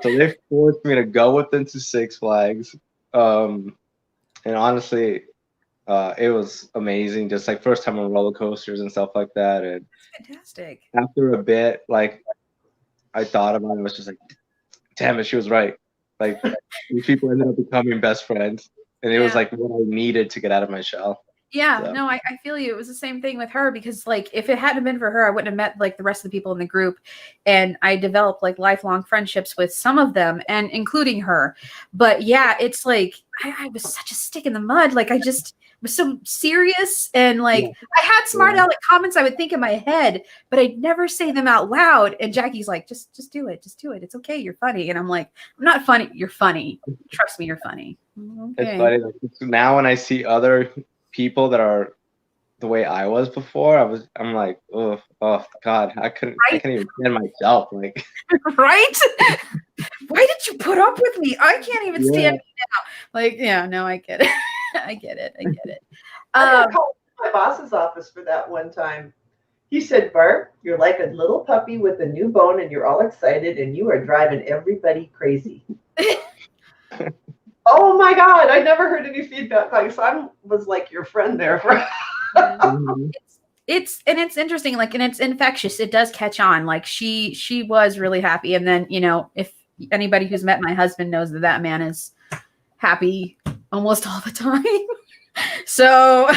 So they forced me to go with them to Six Flags. And honestly, it was amazing. Just like first time on roller coasters and stuff like that. And fantastic. After a bit, like I thought about it, I was just like, damn it, she was right. Like these people ended up becoming best friends. And it was like what I needed to get out of my shell. Yeah, So, no, I feel you. It was the same thing with her because like if it hadn't been for her, I wouldn't have met like the rest of the people in the group. And I developed like lifelong friendships with some of them and including her. But yeah, it's like I was such a stick in the mud. Like I just was so serious and like yeah, I had smart yeah. aleck comments I would think in my head, but I'd never say them out loud. And Jacky's like, just do it. Just do it. It's okay. You're funny. And I'm like, I'm not funny. You're funny. Trust me, you're funny. It's Okay. funny. Like, now when I see other people that are the way I was before, I'm like, oh God, I couldn't even stand myself. Like, Right? Why did you put up with me? I can't even stand yeah. me now. Like, yeah, no, I get it. I get it. I got called to my boss's office for that one time. He said, Barb, you're like a little puppy with a new bone and you're all excited and you are driving everybody crazy. Oh my God, I never heard any feedback. Like, so I was like your friend there. It's interesting, like, and it's infectious. It does catch on. Like she was really happy. And then, you know, if anybody who's met my husband knows that man is happy almost all the time. So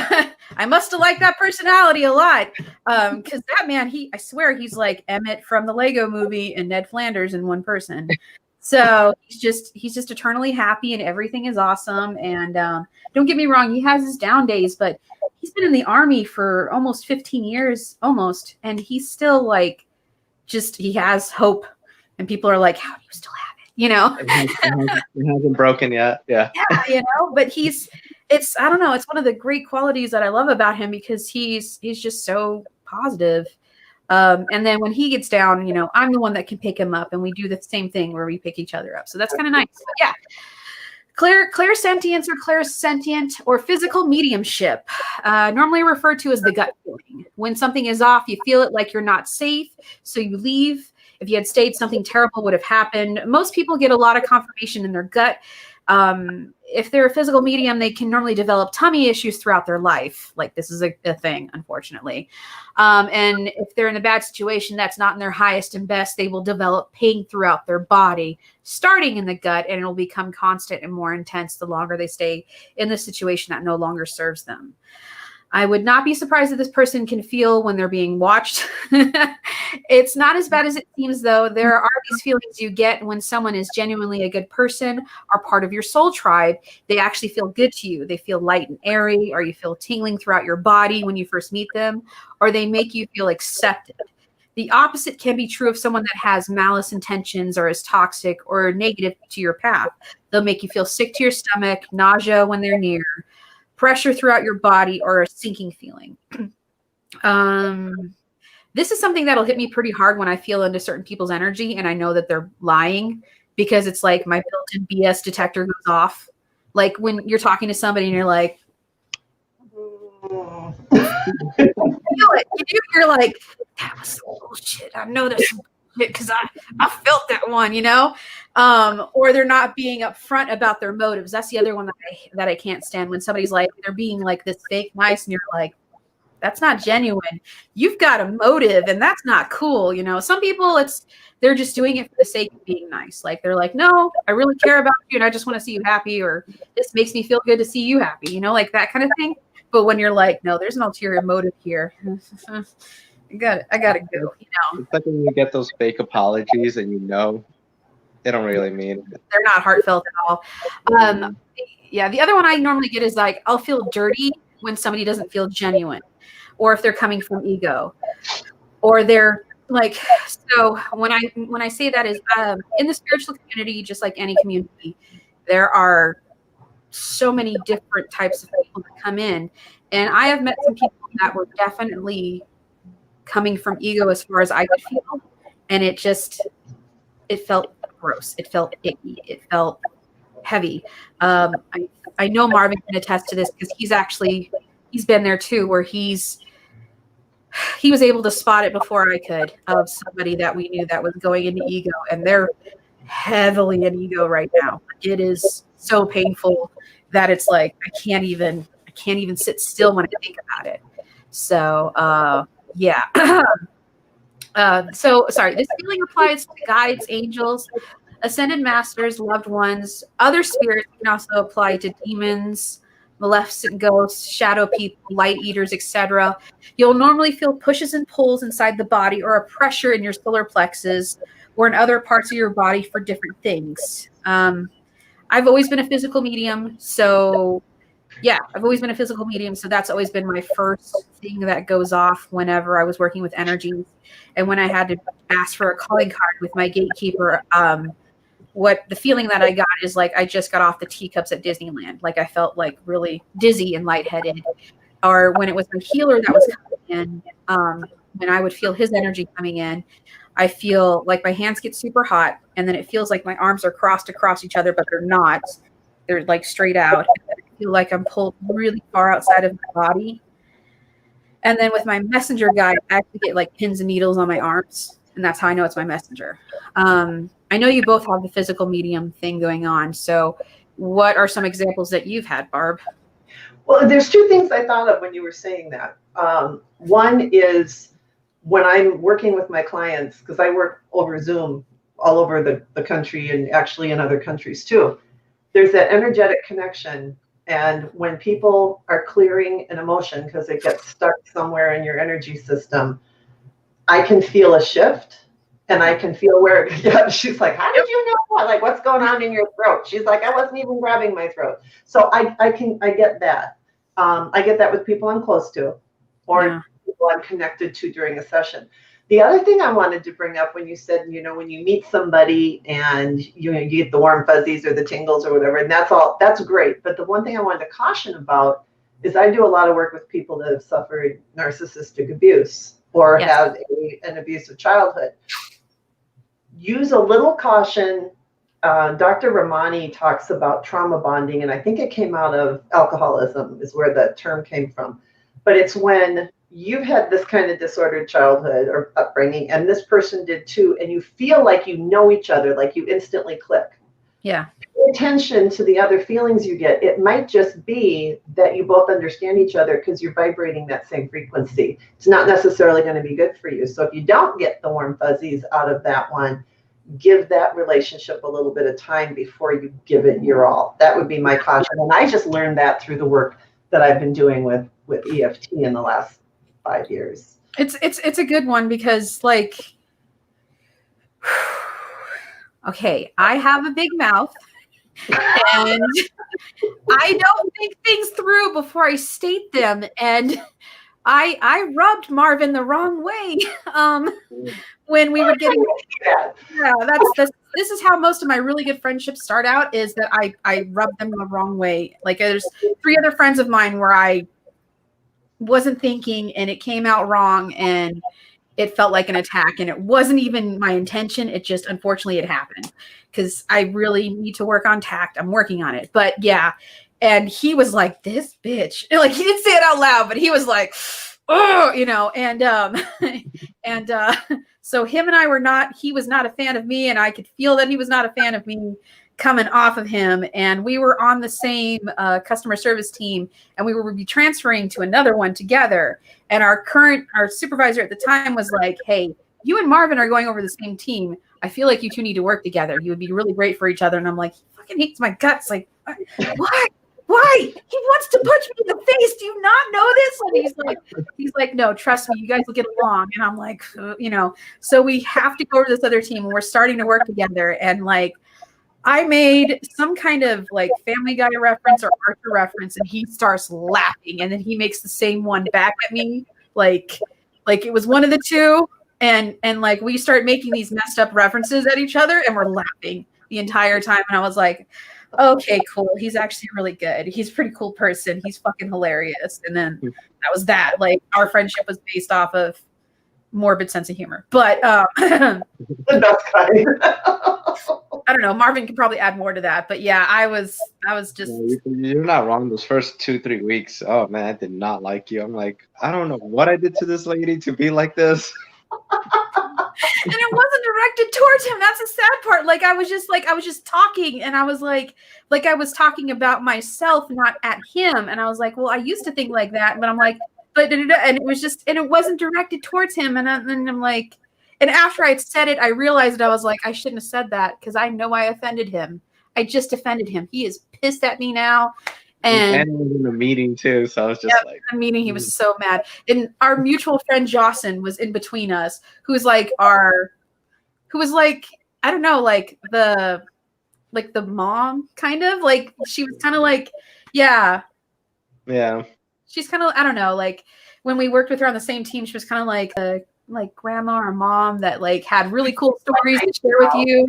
I must have liked that personality a lot. Because that man, I swear he's like Emmett from the Lego movie and Ned Flanders in one person. So he's just eternally happy and everything is awesome. And don't get me wrong, he has his down days, but he's been in the Army for almost 15 years, and he's still like, he has hope. And people are like, how do you still have it? You know? It hasn't broken yet. Yeah. Yeah, you know, but I don't know, it's one of the great qualities that I love about him because he's just so positive. And then when he gets down, you know, I'm the one that can pick him up and we do the same thing where we pick each other up. So that's kind of nice. But yeah. Clairsentience or clairsentient or physical mediumship, normally referred to as the gut feeling. When something is off, you feel it like you're not safe, so you leave. If you had stayed, something terrible would have happened. Most people get a lot of confirmation in their gut. If they're a physical medium, they can normally develop tummy issues throughout their life. Like this is a thing, unfortunately. And if they're in a bad situation that's not in their highest and best, they will develop pain throughout their body, starting in the gut, and it'll become constant and more intense the longer they stay in the situation that no longer serves them. I would not be surprised that this person can feel when they're being watched. It's not as bad as it seems, though. There are these feelings you get when someone is genuinely a good person or part of your soul tribe. They actually feel good to you. They feel light and airy, or you feel tingling throughout your body when you first meet them, or they make you feel accepted. The opposite can be true of someone that has malice intentions or is toxic or negative to your path. They'll make you feel sick to your stomach, nausea when they're near, pressure throughout your body, or a sinking feeling. This is something that'll hit me pretty hard when I feel into certain people's energy and I know that they're lying, because it's like my built-in BS detector goes off. Like when you're talking to somebody and you're like, you feel it. You're like, that was some bullshit. I know that's some bullshit because I felt that one, you know? Or they're not being upfront about their motives. That's the other one that I can't stand, when somebody's like, they're being like this fake nice and you're like, that's not genuine. You've got a motive and that's not cool. You know, some people they're just doing it for the sake of being nice. Like they're like, no, I really care about you and I just want to see you happy, or this makes me feel good to see you happy, you know, like that kind of thing. But when you're like, no, there's an ulterior motive here. I gotta go, you know. It's like when you get those fake apologies and you know they don't really mean it. They're not heartfelt at all. Yeah, the other one I normally get is like, I'll feel dirty when somebody doesn't feel genuine, or if they're coming from ego, or they're like, so when I say that is in the spiritual community, just like any community, there are so many different types of people that come in, and I have met some people that were definitely coming from ego as far as I could feel, and it felt gross, it felt icky, it felt heavy. I know Marvin can attest to this because he's been there too, where he was able to spot it before I could, of somebody that we knew that was going into ego, and they're heavily in ego right now. It is so painful that it's like I can't even sit still when I think about it. So yeah. So sorry, this feeling applies to guides, angels, ascended masters, loved ones, other spirits. Can also apply to demons, maleficent ghosts, shadow people, light eaters, etc. You'll normally feel pushes and pulls inside the body or a pressure in your solar plexus or in other parts of your body for different things. I've always been a physical medium, so yeah, I've always been a physical medium, so that's always been my first thing that goes off whenever I was working with energies. And when I had to ask for a calling card with my gatekeeper, what the feeling that I got is like I just got off the teacups at Disneyland. Like I felt like really dizzy and lightheaded. Or when it was my healer that was coming in, when I would feel his energy coming in, I feel like my hands get super hot, and then it feels like my arms are crossed across each other, but they're not. They're like straight out. I feel like I'm pulled really far outside of my body. And then with my messenger guide, I actually get like pins and needles on my arms, and that's how I know it's my messenger. I know you both have the physical medium thing going on. So what are some examples that you've had, Barb? Well, there's two things I thought of when you were saying that. One is when I'm working with my clients, because I work over Zoom all over the country and actually in other countries too, there's that energetic connection. And when people are clearing an emotion because it gets stuck somewhere in your energy system, I can feel a shift. And I can feel where, yeah, she's like, how did you know that? Like, what's going on in your throat? She's like, I wasn't even grabbing my throat. So I get that. I get that with people I'm close to or people I'm connected to during a session. The other thing I wanted to bring up when you said, when you meet somebody and, you get the warm fuzzies or the tingles or whatever, and that's great. But the one thing I wanted to caution about is I do a lot of work with people that have suffered narcissistic abuse or have an abusive childhood. Use a little caution. Dr. Ramani talks about trauma bonding, and I think it came out of alcoholism is where the term came from. But it's when you've had this kind of disordered childhood or upbringing, and this person did too, and you feel like you know each other, like you instantly click. Yeah. Pay attention to the other feelings you get. It might just be that you both understand each other because you're vibrating that same frequency. It's not necessarily going to be good for you. So if you don't get the warm fuzzies out of that one, give that relationship a little bit of time before you give it your all. That would be my caution. And I just learned that through the work that I've been doing with EFT in the last 5 years. It's a good one because like, okay, I have a big mouth and I don't think things through before I state them. And I rubbed Marvin the wrong way when we were getting this is how most of my really good friendships start out, is that I rub them the wrong way. Like there's 3 other friends of mine where I wasn't thinking and it came out wrong and it felt like an attack, and it wasn't even my intention. It just, unfortunately, it happened because I really need to work on tact. I'm working on it. But yeah. And he was like, this bitch. Like he didn't say it out loud, but he was like, oh, and so him and I he was not a fan of me, and I could feel that he was not a fan of me coming off of him. And we were on the same customer service team, and we would be transferring to another one together. And our supervisor at the time was like, hey, you and Marvin are going over the same team. I feel like you two need to work together. You would be really great for each other. And I'm like, he fucking hates my guts. Like, what? Why? He wants to punch me in the face. Do you not know this? And he's like, no, trust me, you guys will get along. And I'm like, so we have to go to this other team, and we're starting to work together. And like, I made some kind of like Family Guy reference or Arthur reference, and he starts laughing, and then he makes the same one back at me, like it was one of the two, and like we start making these messed up references at each other, and we're laughing the entire time. And I was like, okay, cool. He's actually really good. He's a pretty cool person. He's fucking hilarious. And then that was that. Like our friendship was based off of morbid sense of humor. But the best kind. I don't know. Marvin could probably add more to that. But yeah, I was just. You're not wrong. Those first 2-3 weeks, oh man, I did not like you. I'm like, I don't know what I did to this lady to be like this. And it wasn't directed towards him. That's the sad part. Like I was just talking, and I was like I was talking about myself, not at him. And I was like, well, I used to think like that, but I'm like, but and it was just, and it wasn't directed towards him. And then I'm like, and after I'd said it, I realized I was like, I shouldn't have said that because I know I offended him. I just offended him. He is pissed at me now. And he was in the meeting too, so I was just like, the meeting, he was so mad. And our mutual friend Jocelyn was in between us, who was like I don't know, like the mom, kind of like, she was kind of like, yeah. She's kind of, I don't know, like when we worked with her on the same team, she was kind of like a grandma or mom that like had really cool stories to share with you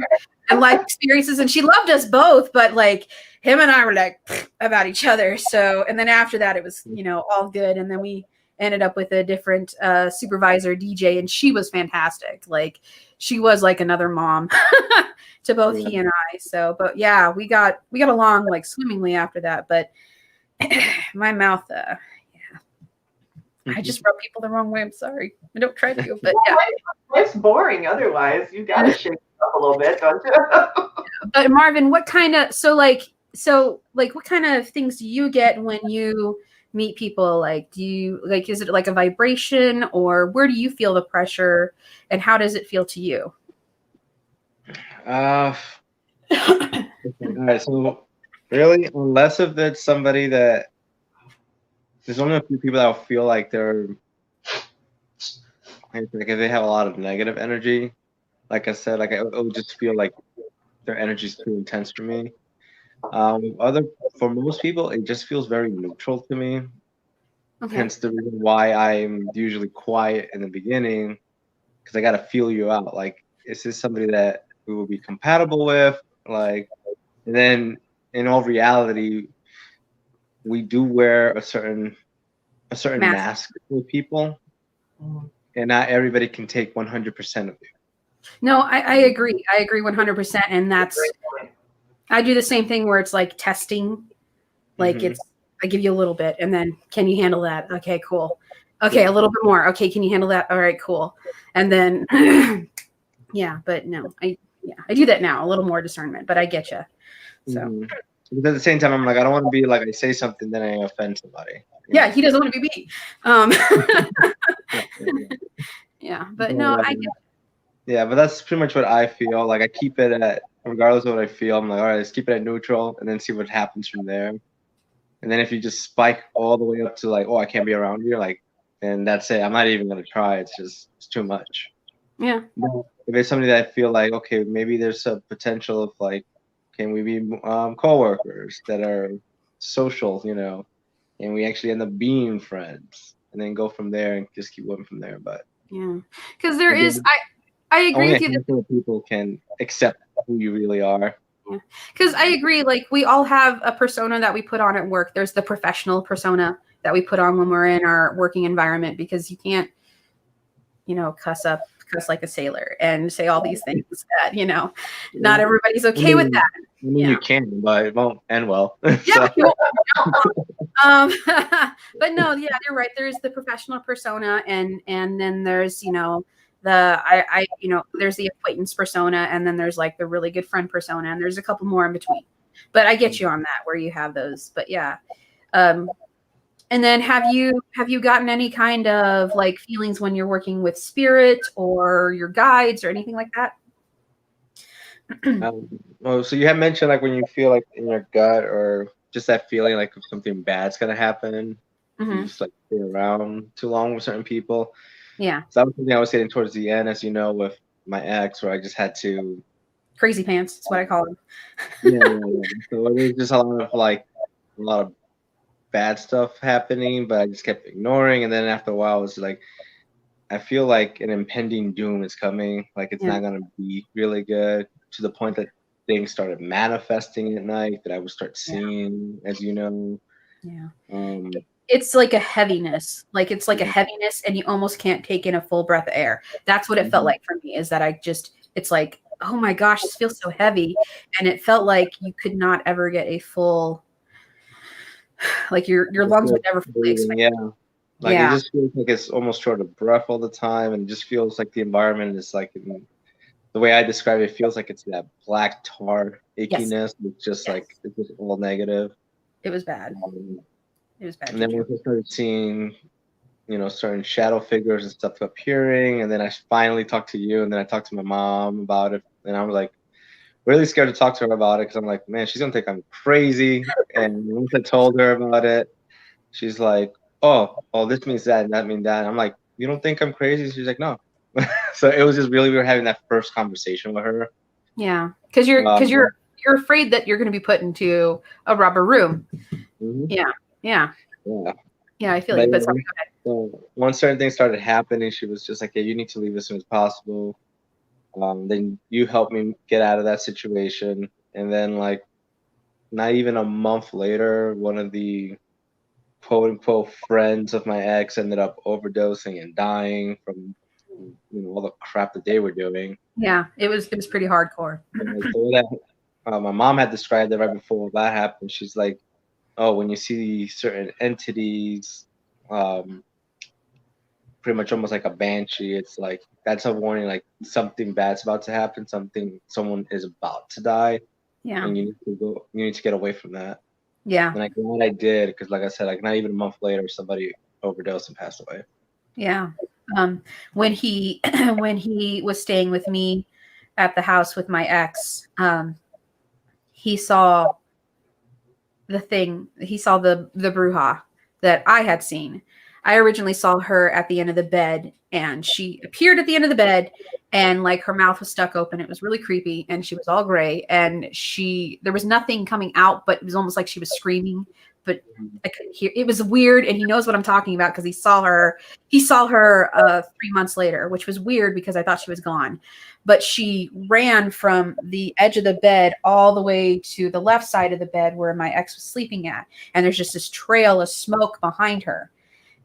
and life experiences. And she loved us both, but like him and I were like about each other. So, and then after that, it was, all good. And then we ended up with a different supervisor, DJ, and she was fantastic. Like she was like another mom to both he and I. So, but yeah, we got along like swimmingly after that. But my mouth, I just rub people the wrong way. I'm sorry. I don't try to, but yeah. Life's boring otherwise. You got to shake it up a little bit, don't you? But Marvin, what kind of what kind of things do you get when you meet people? Like, do you is it like a vibration, or where do you feel the pressure, and how does it feel to you? All right, so really, unless if it's somebody that there's only a few people that will feel like they're like if they have a lot of negative energy, like I said, like it would just feel like their energy is too intense for me. For most people, it just feels very neutral to me. Okay. Hence the reason why I'm usually quiet in the beginning, because I got to feel you out. Like, is this somebody that we will be compatible with? Like, and then in all reality, we do wear a certain mask with people, and not everybody can take 100% of you. No, I agree. I agree 100%, and I do the same thing where it's like testing. Like I give you a little bit, and then can you handle that? Okay, cool. Okay, a little bit more. Okay, can you handle that? All right, cool. And then yeah, but no, I do that now, a little more discernment, but I get you. So but at the same time, I'm like, I don't want to be like, I say something, then I offend somebody. Yeah, he doesn't want to be me. Yeah, but no, I get it. Yeah, but that's pretty much what I feel. Like I keep it at, regardless of what I feel, I'm like, all right, let's keep it at neutral and then see what happens from there. And then if you just spike all the way up to like, oh, I can't be around you, like, and that's it. I'm not even gonna try. It's too much. Yeah. But if it's something that I feel like, okay, maybe there's a potential of like, can we be coworkers that are social, and we actually end up being friends, and then go from there and just keep going from there. But yeah, because there is, I agree with you. That people can accept who you really are. Yeah, because I agree. Like we all have a persona that we put on at work. There's the professional persona that we put on when we're in our working environment, because you can't, cuss like a sailor and say all these things that, not everybody's okay with that. I mean, you can, but it won't end well. Yeah. But no, yeah, you're right. There's the professional persona, and then there's, there's the acquaintance persona, and then there's like the really good friend persona, and there's a couple more in between. But I get you on that, where you have those. But yeah. And then have you gotten any kind of like feelings when you're working with spirit or your guides or anything like that? So you have mentioned like when you feel like in your gut, or just that feeling like if something bad's gonna happen, you just like stay around too long with certain people. Yeah. So that was something I was getting towards the end, as you know, with my ex, where I just had to crazy pants. That's what I call them. Yeah. So it was just a lot of bad stuff happening, but I just kept ignoring. And then after a while, it was like, I feel like an impending doom is coming. Like it's not going to be really good, to the point that things started manifesting at night that I would start seeing, as you know. Yeah. It's like a heaviness. Like it's like a heaviness, and you almost can't take in a full breath of air. That's what it felt like for me, is that it's like, oh my gosh, this feels so heavy. And it felt like you could not ever get a full, like your lungs would never fully expand. Yeah. Like it just feels like it's almost short of breath all the time, and it just feels like the environment is like, the way I describe it, feels like it's that black tar achiness. It's just like, it's just all negative. It was bad. It was bad. And then once I started seeing, certain shadow figures and stuff appearing, and then I finally talked to you, and then I talked to my mom about it, and I was like, really scared to talk to her about it because I'm like, man, she's gonna think I'm crazy. And once I told her about it, she's like, oh, this means that and that means that. And I'm like, you don't think I'm crazy? She's like, no. So it was just really weird having that first conversation with her. Yeah, because you're afraid that you're going to be put into a rubber room. Mm-hmm. Yeah. I feel like. But sorry, go ahead. So once certain things started happening, she was just like, "Yeah, you need to leave as soon as possible." Then you helped me get out of that situation, and then like, not even a month later, one of the quote unquote friends of my ex ended up overdosing and dying from all the crap that they were doing. Yeah, it was pretty hardcore. My mom had described it right before that happened. She's like, "Oh, when you see certain entities, pretty much almost like a banshee, it's like that's a warning, like something bad's about to happen, someone is about to die, and you need to get away from that." Yeah. And I'm glad I did, because like I said, like not even a month later, somebody overdosed and passed away. Yeah. When he was staying with me at the house with my ex, he saw the bruja that I had seen. I originally saw her at the end of the bed, and she appeared at the end of the bed, and like her mouth was stuck open. It was really creepy, and she was all gray, and there was nothing coming out, but it was almost like she was screaming, but I couldn't hear. It was weird, and he knows what I'm talking about because he saw her 3 months later, which was weird because I thought she was gone. But she ran from the edge of the bed all the way to the left side of the bed where my ex was sleeping at, and there's just this trail of smoke behind her.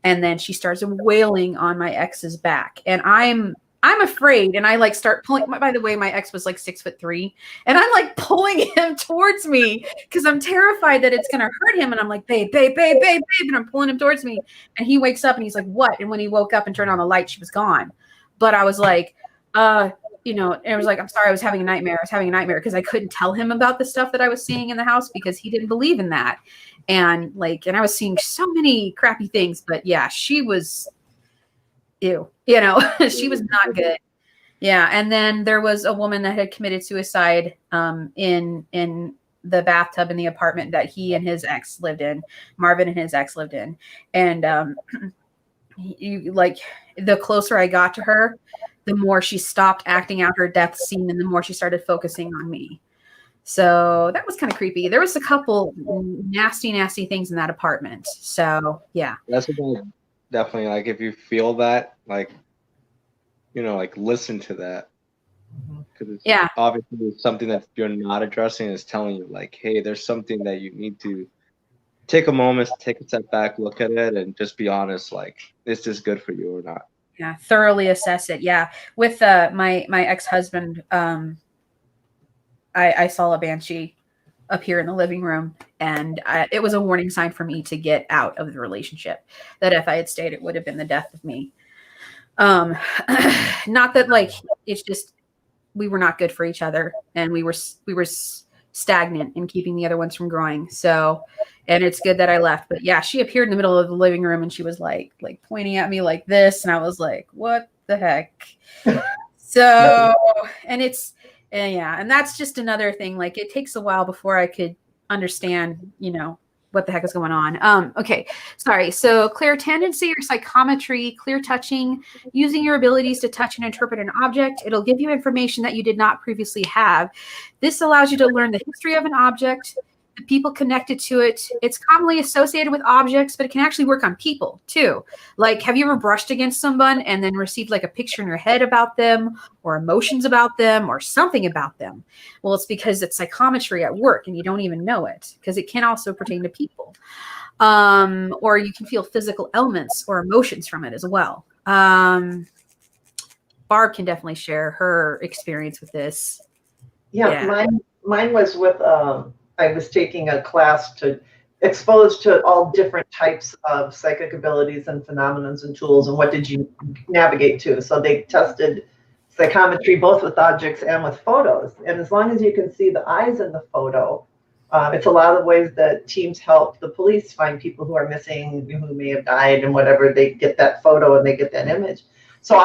And then she starts wailing on my ex's back. And I'm afraid. And I like start pulling. By the way, my ex was like 6'3", and I'm like pulling him towards me because I'm terrified that it's going to hurt him. And I'm like, babe. And I'm pulling him towards me. And he wakes up and he's like, what? And when he woke up and turned on the light, she was gone. But I was like, and it was like, I'm sorry, I was having a nightmare because I couldn't tell him about the stuff that I was seeing in the house because he didn't believe in that. And I was seeing so many crappy things, but yeah, she was ew, she was not good. Yeah. And then there was a woman that had committed suicide in the bathtub in the apartment that he and his ex lived in, Marvin and his ex lived in. And the closer I got to her, the more she stopped acting out her death scene and the more she started focusing on me. So that was kind of creepy. There was a couple nasty things in that apartment. So yeah. That's definitely, like, if you feel that, like, like listen to that. Because it's obviously something that you're not addressing is telling you like, hey, there's something that you need to take a moment, take a step back, look at it, and just be honest, like, is this good for you or not? Yeah, thoroughly assess it. Yeah. With my ex-husband, I saw a banshee appear in the living room, and it was a warning sign for me to get out of the relationship, that if I had stayed, it would have been the death of me. Not that like, it's just, we were not good for each other, and we were stagnant in keeping the other ones from growing. So, and it's good that I left, but yeah, she appeared in the middle of the living room and she was like pointing at me like this. And I was like, what the heck? So, and and that's just another thing. Like, it takes a while before I could understand, what the heck is going on. Okay. Sorry. So clairtangency or psychometry, clear touching, using your abilities to touch and interpret an object. It'll give you information that you did not previously have. This allows you to learn the history of an object, the people connected to it. It's commonly associated with objects, but it can actually work on people too. Like, have you ever brushed against someone and then received like a picture in your head about them or emotions about them or something about them? Well, it's because it's psychometry at work and you don't even know it, because it can also pertain to people. Or you can feel physical elements or emotions from it as well. Barb can definitely share her experience with this. Yeah. Mine was with, I was taking a class to expose to all different types of psychic abilities and phenomenons and tools, and what did you navigate to. So they tested psychometry both with objects and with photos. And as long as you can see the eyes in the photo, it's a lot of ways that teams help the police find people who are missing, who may have died, and whatever. They get that photo and they get that image. So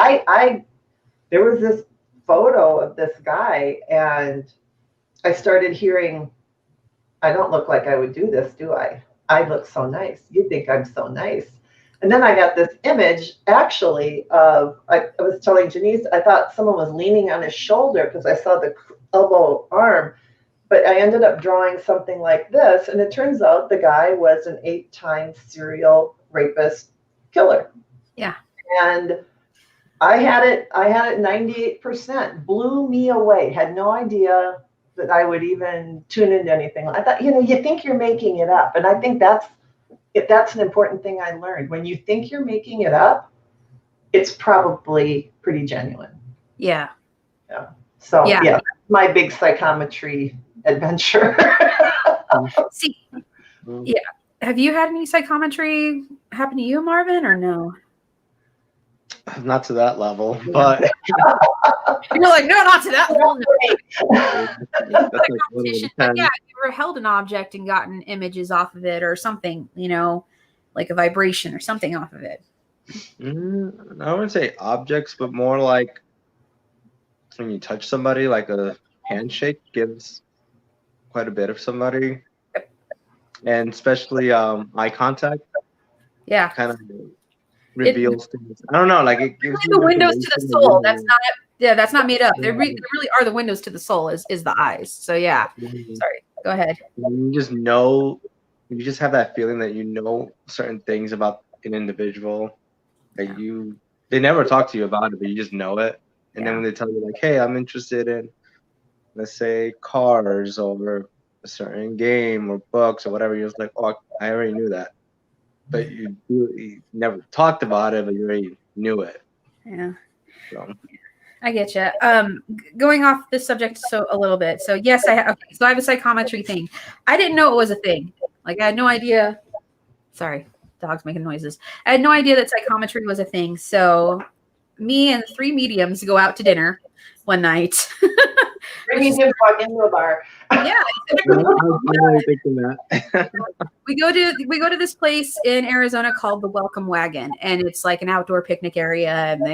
there was this photo of this guy, and I started hearing, I don't look like I would do this, do I? I look so nice. You think I'm so nice. And then I got this image, actually, of, I was telling Janice, I thought someone was leaning on his shoulder because I saw the elbow arm, but I ended up drawing something like this. And it turns out the guy was an 8-time serial rapist killer. Yeah. And I had it 98%, blew me away, had no idea that I would even tune into anything. I thought, you think you're making it up. And I think that's an important thing I learned. When you think you're making it up, it's probably pretty genuine. Yeah. Yeah. So yeah, my big psychometry adventure. See, yeah. Have you had any psychometry happen to you, Marvin, or no? Not to that level, but you're like, no, not to that level. No. But yeah, you ever held an object and gotten images off of it or something, like a vibration or something off of it? I wouldn't say objects, but more like when you touch somebody, like a handshake gives quite a bit of somebody, and especially eye contact. Yeah, kind of reveals things. I don't know, like it gives the windows to the soul. That's not made up. They really are the windows to the soul. Is the eyes. So yeah. Sorry. Go ahead. You just know. You just have that feeling that you know certain things about an individual. That they never talk to you about it, but you just know it. And then when they tell you, like, hey, I'm interested in, let's say, cars or a certain game or books or whatever, you're just like, oh, I already knew that. But you never talked about it, but you already knew it. Yeah. So. I get you. Going off this subject a little bit. So yes, I have a psychometry thing. I didn't know it was a thing. Like I had no idea. Sorry, dog's making noises. I had no idea that psychometry was a thing. So me and 3 mediums go out to dinner one night. 3 mediums walk into a bar. Yeah. We go to this place in Arizona called the Welcome Wagon, and it's like an outdoor picnic area, and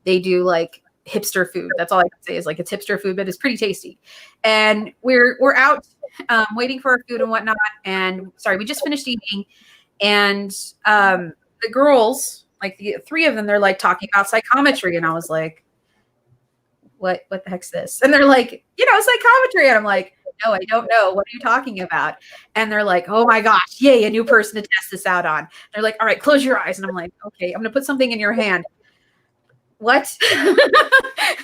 they do like hipster food. That's all I can say is like it's hipster food, but it's pretty tasty. And we're out waiting for our food and whatnot. And sorry, we just finished eating, and the girls, like the 3 of them, they're like talking about psychometry, and I was like, what the heck's this? And they're like, psychometry, and I'm like, no, I don't know. What are you talking about? And they're like, oh my gosh, yay, a new person to test this out on. They're like, all right, close your eyes. And I'm like, okay, I'm gonna put something in your hand. What?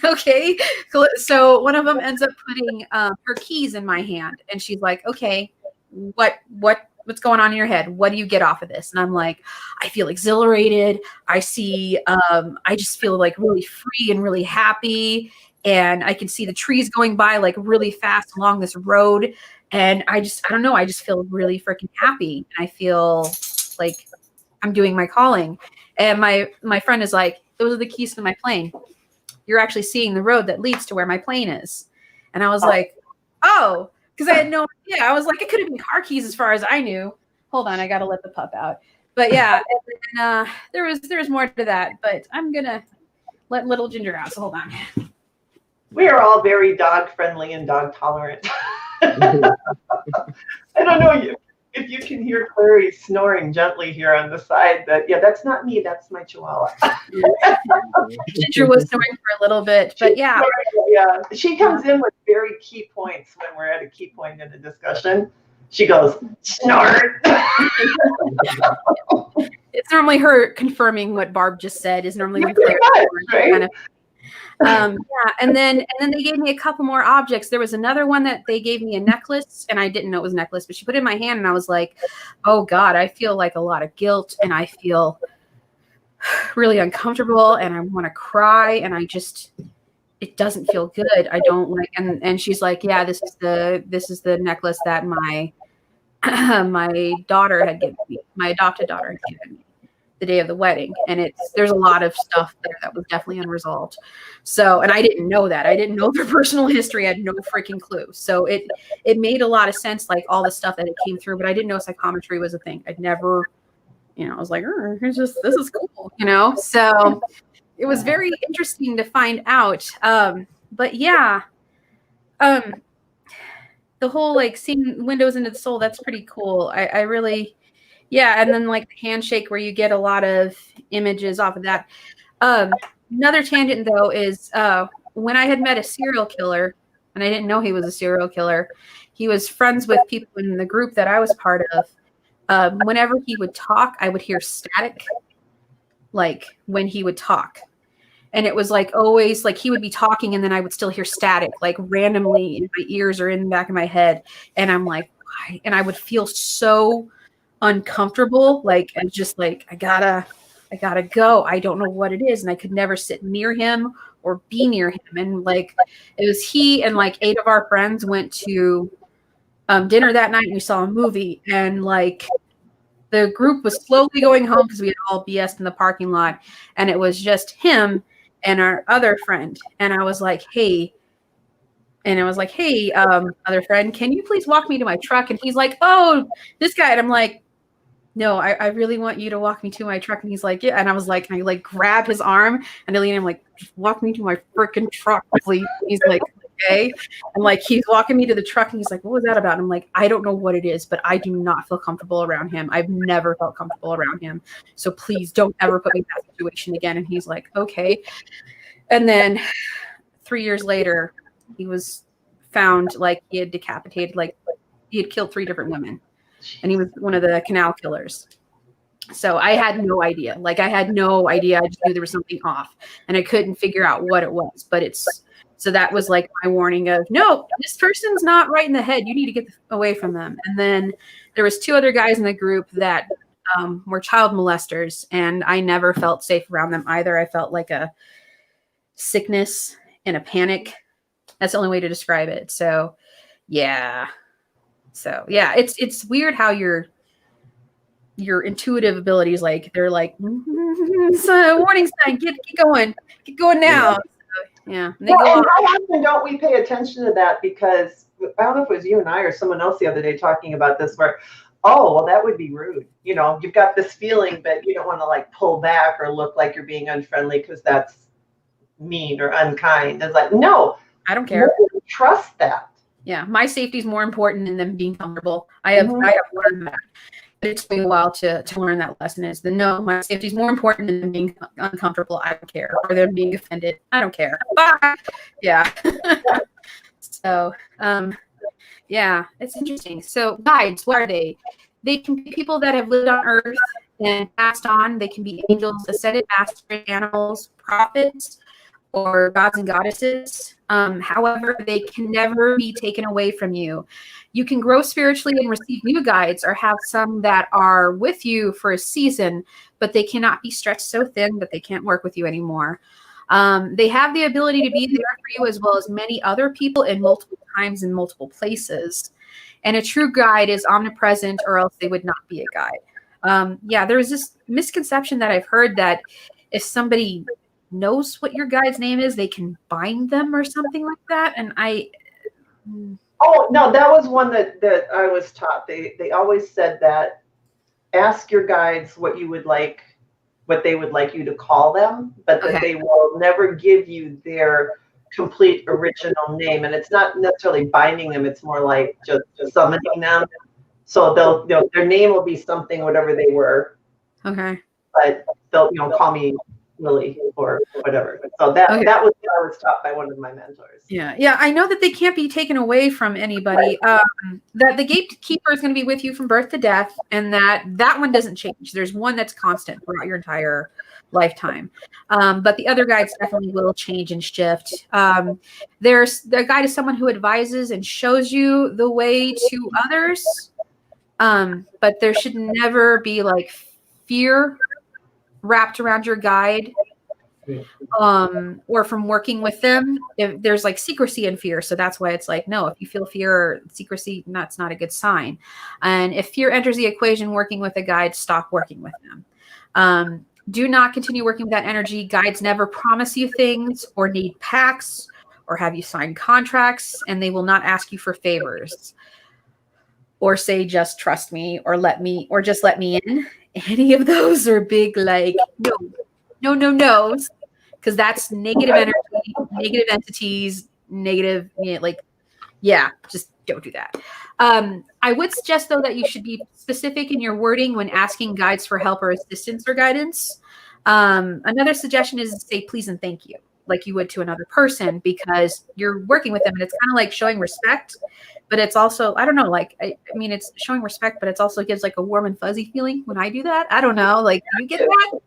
Okay. So one of them ends up putting her keys in my hand, and she's like, okay, what's going on in your head? What do you get off of this? And I'm like, I feel exhilarated. I just feel like really free and really happy. And I can see the trees going by like really fast along this road. And I don't know. I just feel really freaking happy. And I feel like I'm doing my calling. And my friend is like, those are the keys to my plane. You're actually seeing the road that leads to where my plane is. And I was like, oh, because I had no idea. I was like, it could have been car keys as far as I knew. Hold on, I got to let the pup out. But yeah, and, there was more to that. But I'm going to let little Ginger out. So hold on. We are all very dog friendly and dog tolerant. I don't know if you can hear Clary snoring gently here on the side. That's not me. That's my Chihuahua. Ginger was snoring for a little bit, but yeah. Yeah, she comes in with very key points when we're at a key point in the discussion. She goes, snort. It's normally her confirming what Barb just said. Is normally when Claire right? Kind of. Yeah, and then they gave me a couple more objects. There was another one that they gave me a necklace, and I didn't know it was a necklace, but she put it in my hand, and I was like, oh God, I feel like a lot of guilt, and I feel really uncomfortable, and I want to cry, and it doesn't feel good. I don't like, and she's like, yeah, this is the necklace that my my daughter had given me, my adopted daughter had given me the day of the wedding. And there's a lot of stuff there that was definitely unresolved. So, and I didn't know that. I didn't know their personal history. I had no freaking clue. So it made a lot of sense, like all the stuff that it came through, but I didn't know psychometry was a thing. I'd never, I was like, this is cool, So it was very interesting to find out. But yeah, the whole like seeing windows into the soul, that's pretty cool. I really, yeah. And then like the handshake where you get a lot of images off of that. Another tangent though is when I had met a serial killer, and I didn't know he was a serial killer. He was friends with people in the group that I was part of. Whenever he would talk, I would hear static, like when he would talk. And it was like always like he would be talking and then I would still hear static, like randomly in my ears or in the back of my head. And I'm like, why? And I would feel so uncomfortable. Like, and just like, I gotta go. I don't know what it is. And I could never sit near him or be near him. And like, it was he and like 8 of our friends went to dinner that night and we saw a movie. And like, the group was slowly going home because we had all BS'd in the parking lot. And it was just him and our other friend. And I was like, hey, other friend, can you please walk me to my truck? And he's like, oh, this guy. And I'm like, no, I really want you to walk me to my truck. And he's like, yeah. And I was like, I like grab his arm and I lean him like, just walk me to my freaking truck, please. He's like, okay. And like, he's walking me to the truck and he's like, what was that about? And I'm like, I don't know what it is, but I do not feel comfortable around him. I've never felt comfortable around him. So please don't ever put me in that situation again. And he's like, okay. And then 3 years later, he was found like he had decapitated, like he had killed 3 different women. And he was one of the canal killers. So I had no idea. Like I had no idea. I just knew there was something off and I couldn't figure out what it was. But so that was like my warning of, no, this person's not right in the head. You need to get away from them. And then there was 2 other guys in the group that were child molesters. And I never felt safe around them either. I felt like a sickness and a panic. That's the only way to describe it. So yeah. It's weird how your intuitive abilities, like they're like, warning sign, get going now. Yeah. And how often don't we pay attention to that? Because I don't know if it was you and I or someone else the other day talking about this where, oh, well, that would be rude. You know, you've got this feeling, but you don't want to like pull back or look like you're being unfriendly because that's mean or unkind. It's like, no, I don't care. Trust that. Yeah. My safety is more important than them being comfortable. I have learned that. It took me a while to learn that lesson is no, my safety is more important than them being uncomfortable. I don't care. Or them being offended. I don't care. Bye. Yeah. So, yeah, it's interesting. So guides, what are they? They can be people that have lived on Earth and passed on. They can be angels, ascended masters, animals, prophets, or gods and goddesses. However, they can never be taken away from you. You can grow spiritually and receive new guides or have some that are with you for a season, but they cannot be stretched so thin that they can't work with you anymore. They have the ability to be there for you as well as many other people in multiple times in multiple places. And a true guide is omnipresent or else they would not be a guide. Yeah, there's this misconception that I've heard that if somebody knows what your guide's name is, they can bind them or something like that. And oh no, that was one that I was taught. They always said that ask your guides what they would like you to call them, but that they will never give you their complete original name. And it's not necessarily binding them, it's more like just summoning them. So their name will be something, whatever they were. Okay. But they'll call me Lily or whatever. So that was what I was taught by one of my mentors. Yeah. I know that they can't be taken away from anybody. Right. That the gatekeeper is going to be with you from birth to death, and that one doesn't change. There's one that's constant throughout your entire lifetime. But the other guides definitely will change and shift. There's the guide is someone who advises and shows you the way to others. But there should never be like fear wrapped around your guide, or from working with them. If there's like secrecy and fear, so that's why it's like, no, if you feel fear or secrecy, that's not a good sign. And if fear enters the equation working with a guide, stop working with them. Do not continue working with that energy. Guides never promise you things or need pacts or have you sign contracts, and they will not ask you for favors or say just trust me or just let me in. Any of those are big, like, no, because that's negative energy, negative entities, negative, just don't do that. I would suggest, though, that you should be specific in your wording when asking guides for help or assistance or guidance. Another suggestion is to say please and thank you, like you would to another person, because you're working with them, and it's kind of like showing respect, but it's also, I don't know, like, I mean, it's showing respect, but it's also gives like a warm and fuzzy feeling when I do that. I don't know, like, do you get that?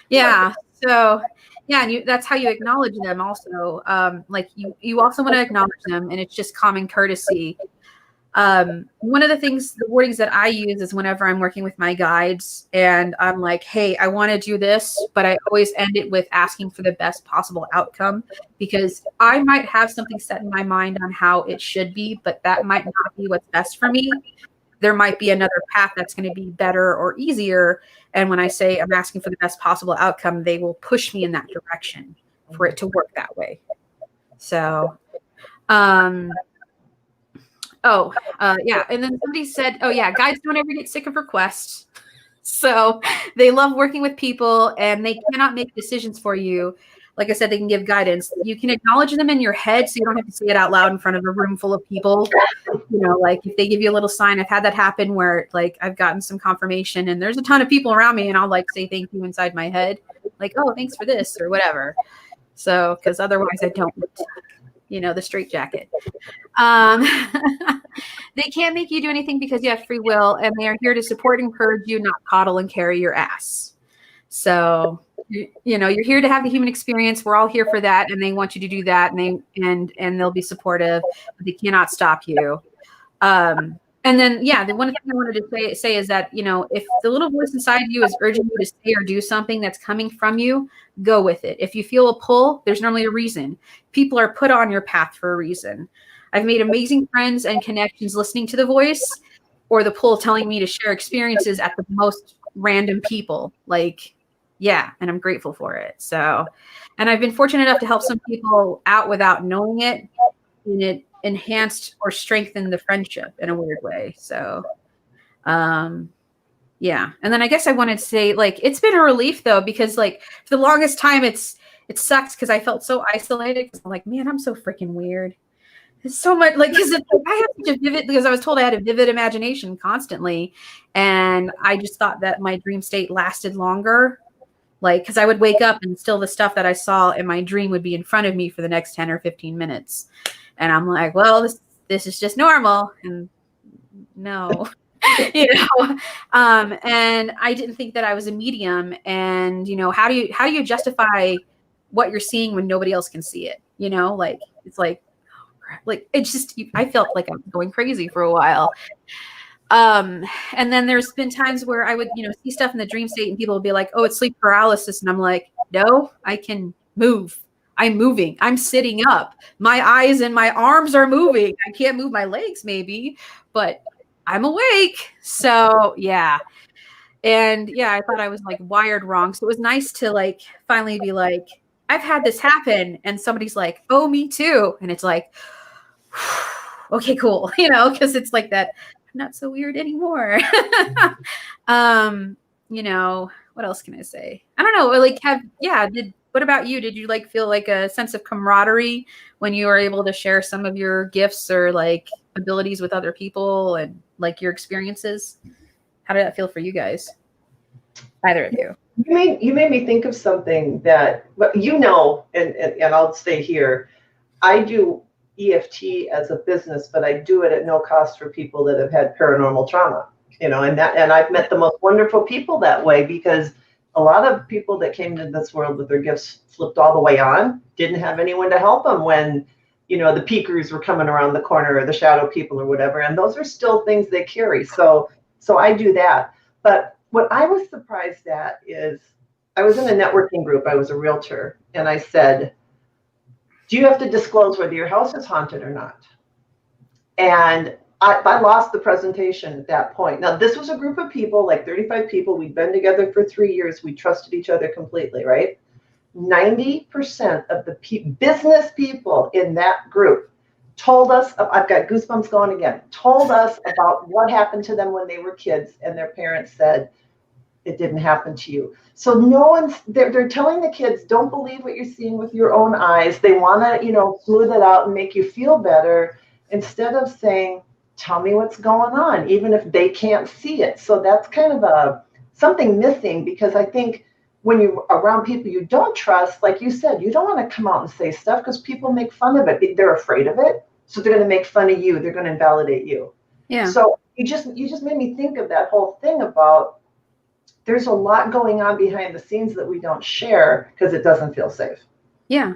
Yeah. So yeah, and that's how you acknowledge them also. Like you also want to acknowledge them, and it's just common courtesy. One of the wordings that I use is whenever I'm working with my guides and I'm like, hey, I want to do this, but I always end it with asking for the best possible outcome, because I might have something set in my mind on how it should be, but that might not be what's best for me. There might be another path that's going to be better or easier. And when I say I'm asking for the best possible outcome, they will push me in that direction for it to work that way. So, yeah. And then somebody said, oh yeah, guides don't ever get sick of requests. So they love working with people, and they cannot make decisions for you. Like I said, they can give guidance. You can acknowledge them in your head, so you don't have to say it out loud in front of a room full of people. You know, like if they give you a little sign, I've had that happen where like I've gotten some confirmation and there's a ton of people around me, and I'll like say thank you inside my head, like, oh, thanks for this or whatever. So, because otherwise I don't, you know, the straitjacket. They can't make you do anything because you have free will, and they are here to support and encourage you, not coddle and carry your ass. So, you know, you're here to have the human experience. We're all here for that, and they want you to do that, and they'll be supportive, but they cannot stop you. And then, yeah, the one thing I wanted to say is that, you know, if the little voice inside you is urging you to say or do something that's coming from you, go with it. If you feel a pull, there's normally a reason. People are put on your path for a reason. I've made amazing friends and connections listening to the voice or the pull telling me to share experiences at the most random people. Like, yeah, and I'm grateful for it. So, and I've been fortunate enough to help some people out without knowing it, and it enhanced or strengthened the friendship in a weird way. So, yeah. And then I guess I wanted to say, like, it's been a relief though, because like for the longest time it sucks because I felt so isolated, because I'm like, man, I'm so freaking weird. It's so much like, because I have such a vivid, because I was told I had a vivid imagination constantly, and I just thought that my dream state lasted longer. Like, because I would wake up and still the stuff that I saw in my dream would be in front of me for the next 10 or 15 minutes. And I'm like, well, this is just normal. And no, you know, and I didn't think that I was a medium. And, you know, how do you justify what you're seeing when nobody else can see it? You know, like, it's like it's just, I felt like I'm going crazy for a while. And then there's been times where I would, you know, see stuff in the dream state and people would be like, oh, it's sleep paralysis. And I'm like, no, I can move. I'm moving. I'm sitting up. My eyes and my arms are moving. I can't move my legs maybe, but I'm awake. So yeah. And yeah, I thought I was like wired wrong. So it was nice to like finally be like, I've had this happen. And somebody's like, oh, me too. And it's like, okay, cool. You know, because it's like that. Not so weird anymore. You know, what else can I say? I don't know. Like, what about you? Did you like feel like a sense of camaraderie when you were able to share some of your gifts or like abilities with other people and like your experiences? How did that feel for you guys? Either of you. You made me think of something that, you know, and I'll stay here. I do EFT as a business, but I do it at no cost for people that have had paranormal trauma, you know, and I've met the most wonderful people that way, because a lot of people that came to this world with their gifts flipped all the way on, didn't have anyone to help them when, you know, the peekers were coming around the corner or the shadow people or whatever. And those are still things they carry. So I do that. But what I was surprised at is I was in a networking group. I was a realtor, and I said, do you have to disclose whether your house is haunted or not? And I lost the presentation at that point. Now, this was a group of people, like 35 people. We'd been together for 3 years. We trusted each other completely, right? 90% of the business people in that group told us, I've got goosebumps going again, told us about what happened to them when they were kids, and their parents said, it didn't happen to you. So they're telling the kids, don't believe what you're seeing with your own eyes. They want to, you know, smooth it out and make you feel better, instead of saying, tell me what's going on, even if they can't see it. So that's kind of something missing, because I think when you're around people you don't trust, like you said, you don't want to come out and say stuff because people make fun of it. They're afraid of it. So they're going to make fun of you. They're going to invalidate you. Yeah. So you just made me think of that whole thing about there's a lot going on behind the scenes that we don't share because it doesn't feel safe. Yeah.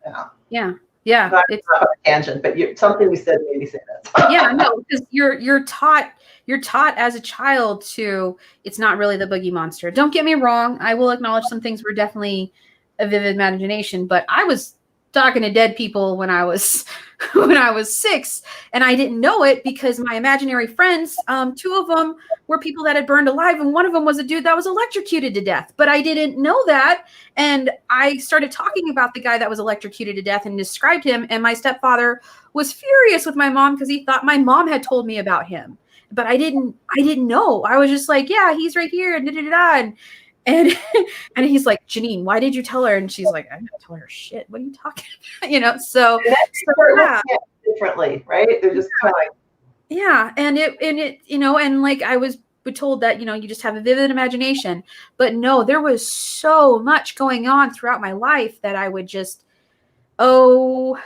Yeah. Yeah. Yeah. Not a tangent, but something you said made me say that. Yeah, no, because you're taught as a child to, it's not really the boogie monster. Don't get me wrong. I will acknowledge some things were definitely a vivid imagination, but I was talking to dead people when I was 6, and I didn't know it because my imaginary friends, 2 of them were people that had burned alive, and one of them was a dude that was electrocuted to death. But I didn't know that, and I started talking about the guy that was electrocuted to death and described him, and my stepfather was furious with my mom because he thought my mom had told me about him. But I didn't know. I was just like, yeah, he's right here, and da-da-da-da. And he's like, Janine, why did you tell her? And she's like, I didn't tell her shit. What are you talking about? So yeah. Differently, right? They're just kind of like, yeah. And it, and like I was told that, you just have a vivid imagination, but no, there was so much going on throughout my life that I would just, this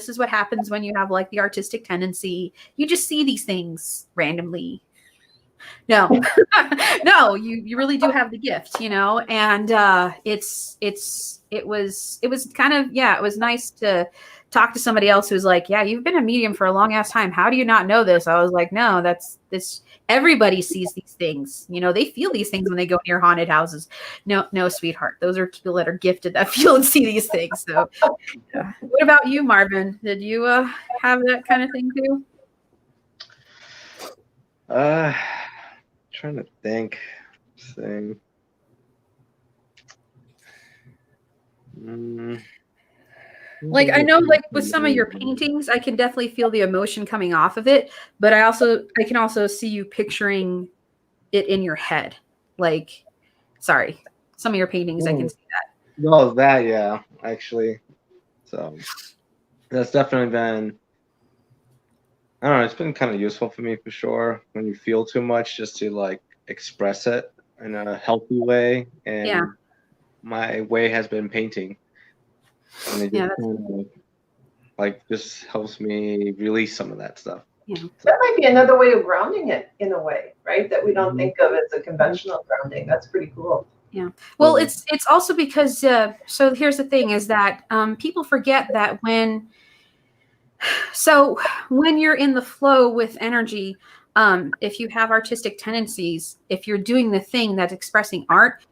is what happens when you have like the artistic tendency. You just see these things randomly. No, no, you really do have the gift, and it was kind of, it was nice to talk to somebody else who's like, yeah, you've been a medium for a long ass time. How do you not know this? I was like, no, this, everybody sees these things, they feel these things when they go near haunted houses. No, sweetheart. Those are people that are gifted that feel and see these things. So what about you, Marvin? Did you have that kind of thing too? Trying to think. Like, I know, like with some of your paintings, I can definitely feel the emotion coming off of it, but I can also see you picturing it in your head. Like, sorry, some of your paintings, I can see that. No, that, yeah, actually. So that's definitely been, I don't know, it's been kind of useful for me for sure. When you feel too much, just to like express it in a healthy way. And my way has been painting. And it just kind of, like, just helps me release some of that stuff. Yeah. That might be another way of grounding it in a way, right? That we don't think of as a conventional grounding. That's pretty cool. Yeah. Well, it's also because, so here's the thing is that people forget that when you're in the flow with energy, if you have artistic tendencies, if you're doing the thing that's expressing art,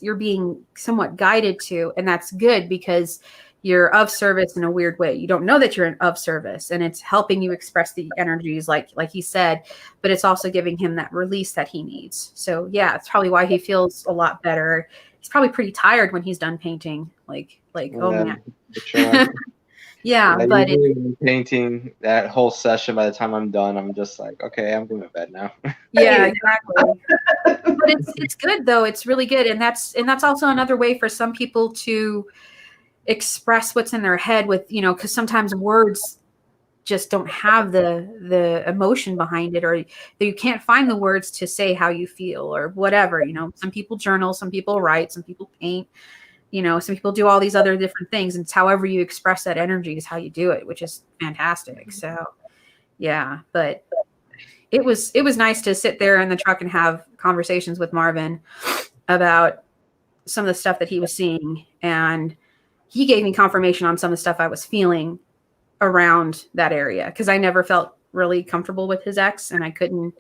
you're being somewhat guided to, and that's good because you're of service in a weird way. You don't know that you're of service, and it's helping you express the energies like he said, but it's also giving him that release that he needs. So yeah, it's probably why he feels a lot better. He's probably pretty tired when he's done painting. Oh man. Yeah, but painting that whole session, by the time I'm done, I'm just like, okay, I'm going to bed now. Yeah, exactly. But it's good though. It's really good, and that's also another way for some people to express what's in their head with, because sometimes words just don't have the emotion behind it, or you can't find the words to say how you feel or whatever. Some people journal, some people write, some people paint. Some people do all these other different things, and it's however you express that energy is how you do it, which is fantastic. So yeah, but it was nice to sit there in the truck and have conversations with Marvin about some of the stuff that he was seeing, and he gave me confirmation on some of the stuff I was feeling around that area, because I never felt really comfortable with his ex, and I couldn't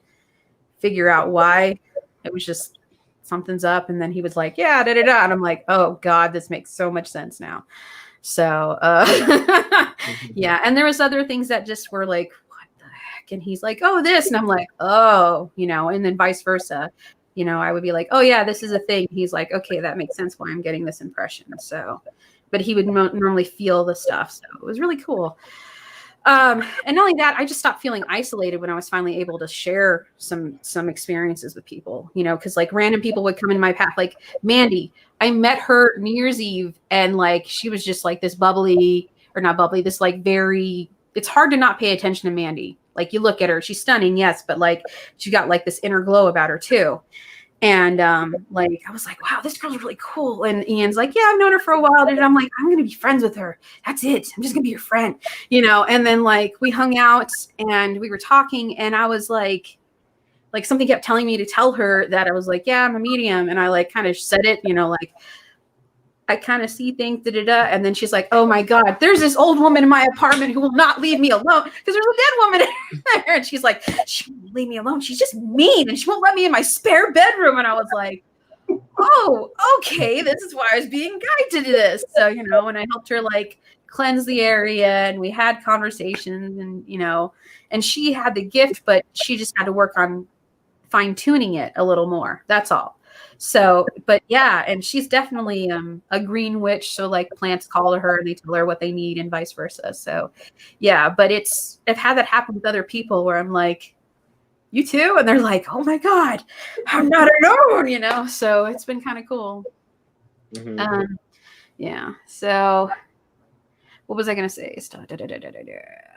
figure out why. It was just something's up, and then he was like, yeah, da da da, and I'm like, oh god, this makes so much sense now. So yeah, and there was other things that just were like, what the heck? And he's like, oh, this, and I'm like, oh, and then vice versa. I would be like, oh yeah, this is a thing. He's like, okay, that makes sense why I'm getting this impression. So, but he would normally feel the stuff, so it was really cool. And not only that, I just stopped feeling isolated when I was finally able to share some experiences with people, because like random people would come into my path. Like Mandy, I met her New Year's Eve, and like she was just like this bubbly, or not bubbly, this like very it's hard to not pay attention to Mandy. Like you look at her, she's stunning, yes, but like she got like this inner glow about her too. And like I was like, wow, this girl's really cool. And Ian's like, yeah, I've known her for a while, dude. And I'm like, I'm gonna be friends with her. That's it. I'm just gonna be your friend, you know. And then like we hung out and we were talking, and I was like something kept telling me to tell her that I was like, yeah, I'm a medium. And I like kind of said it, you know, like I kind of see things, and then she's like, oh my God, there's this old woman in my apartment who will not leave me alone because there's a dead woman in there. And she's like, she won't leave me alone. She's just mean and she won't let me in my spare bedroom. And I was like, oh, okay, this is why I was being guided to this. So, you know, and I helped her like cleanse the area and we had conversations and, you know, and she had the gift, but she just had to work on fine tuning it a little more. That's all. So, but yeah, and she's definitely a green witch. So like plants call her and they tell her what they need and vice versa. So yeah, but I've had that happen with other people where I'm like, you too? And they're like, oh my God, I'm not alone, you know? So it's been kind of cool. Mm-hmm. Yeah. So what was I going to say?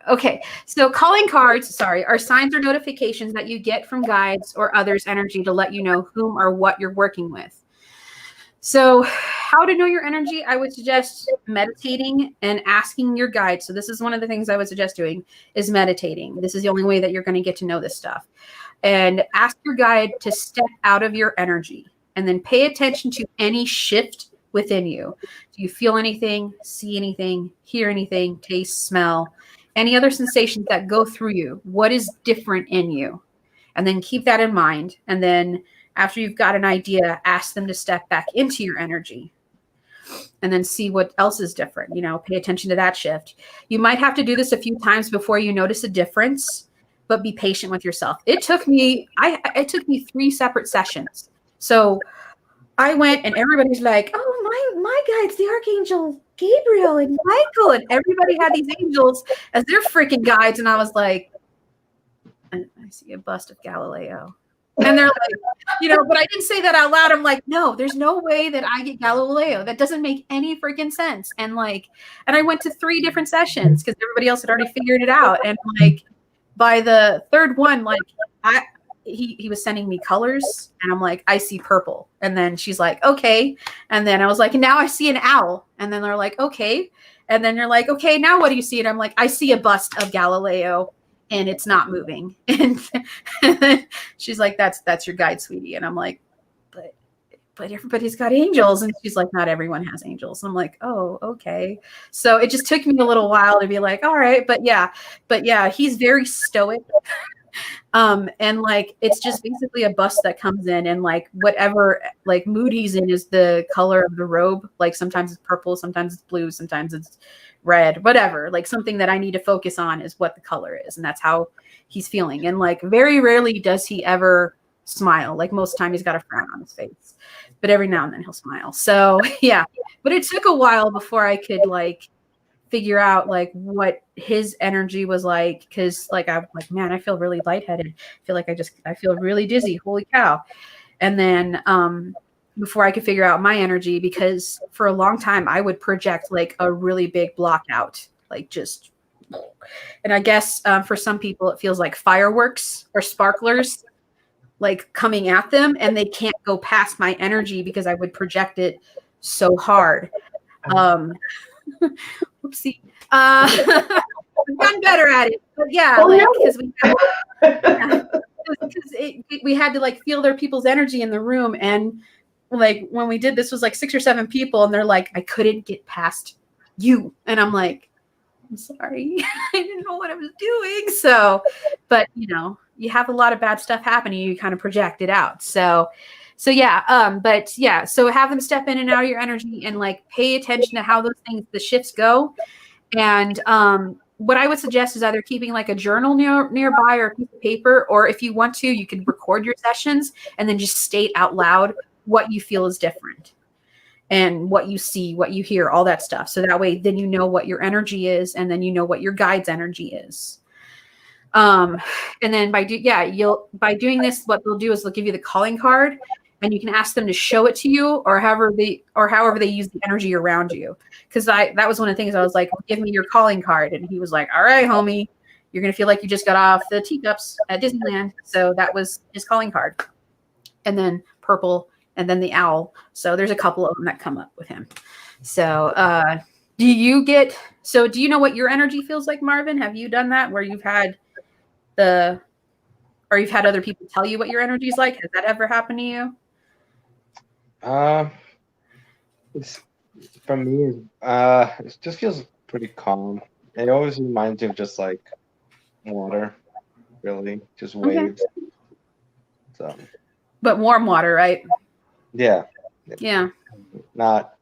Okay. So calling cards, are signs or notifications that you get from guides or others' energy to let you know whom or what you're working with. So how to know your energy? I would suggest meditating and asking your guide. So this is one of the things I would suggest doing is meditating. This is the only way that you're going to get to know this stuff. And ask your guide to step out of your energy and then pay attention to any shift within you. Do you feel anything, see anything, hear anything, taste, smell, any other sensations that go through you? What is different in you? And then keep that in mind. And then after you've got an idea, ask them to step back into your energy and then see what else is different. You know, pay attention to that shift. You might have to do this a few times before you notice a difference, but be patient with yourself. It took me 3 separate sessions. So I went and everybody's like, oh, my guides, the Archangel Gabriel and Michael, and everybody had these angels as their freaking guides. And I was like, I see a bust of Galileo. And they're like, you know, but I didn't say that out loud. I'm like, no, there's no way that I get Galileo. That doesn't make any freaking sense. And like, and I went to 3 different sessions because everybody else had already figured it out. And like, by the third one, like he was sending me colors and I'm like, I see purple. And then she's like, okay. And then I was like, now I see an owl. And then they're like, okay. And then you're like, okay, now what do you see? And I'm like, I see a bust of Galileo and it's not moving. And then she's like, that's your guide, sweetie. And I'm like, but everybody's got angels. And she's like, not everyone has angels. And I'm like, oh, okay. So it just took me a little while to be like, all right, but yeah, he's very stoic. And like, it's just basically a bus that comes in and like whatever like mood he's in is the color of the robe. Like sometimes it's purple, sometimes it's blue, sometimes it's red, whatever, like something that I need to focus on is what the color is. And that's how he's feeling. And like, very rarely does he ever smile. Like most of the time he's got a frown on his face, but every now and then he'll smile. So yeah, but it took a while before I could like figure out like what his energy was like. Cause like, I'm like, man, I feel really lightheaded. I feel like I feel really dizzy. Holy cow. And then, before I could figure out my energy, because for a long time I would project like a really big block out, like just, and I guess for some people it feels like fireworks or sparklers like coming at them and they can't go past my energy because I would project it so hard. Whoopsie. I've gotten better at it, but yeah, because we had to like feel their people's energy in the room. And like when we did this was like 6 or 7 people and they're like, I couldn't get past you. And I'm like, I'm sorry. I didn't know what I was doing. So, but you know, you have a lot of bad stuff happening. You kind of project it out. So yeah. But yeah, so have them step in and out of your energy and like pay attention to how those things, the shifts go. And, what I would suggest is either keeping like a journal nearby or a piece of paper, or if you want to, you can record your sessions and then just state out loud what you feel is different and what you see, what you hear, all that stuff. So that way, then you know what your energy is, and then you know what your guide's energy is. And then by doing this, what they'll do is they'll give you the calling card, and you can ask them to show it to you, or however they use the energy around you. Because that was one of the things I was like, give me your calling card, and he was like, all right, homie, you're gonna feel like you just got off the teacups at Disneyland. So that was his calling card. And then purple, and then the owl. So there's a couple of them that come up with him. So do you know what your energy feels like, Marvin? Have you done that where you've had you've had other people tell you what your energy is like? Has that ever happened to you? For me, it just feels pretty calm. It always reminds me of just like water, really, just waves. Okay. So. But warm water, right? Yeah. Yeah. Not,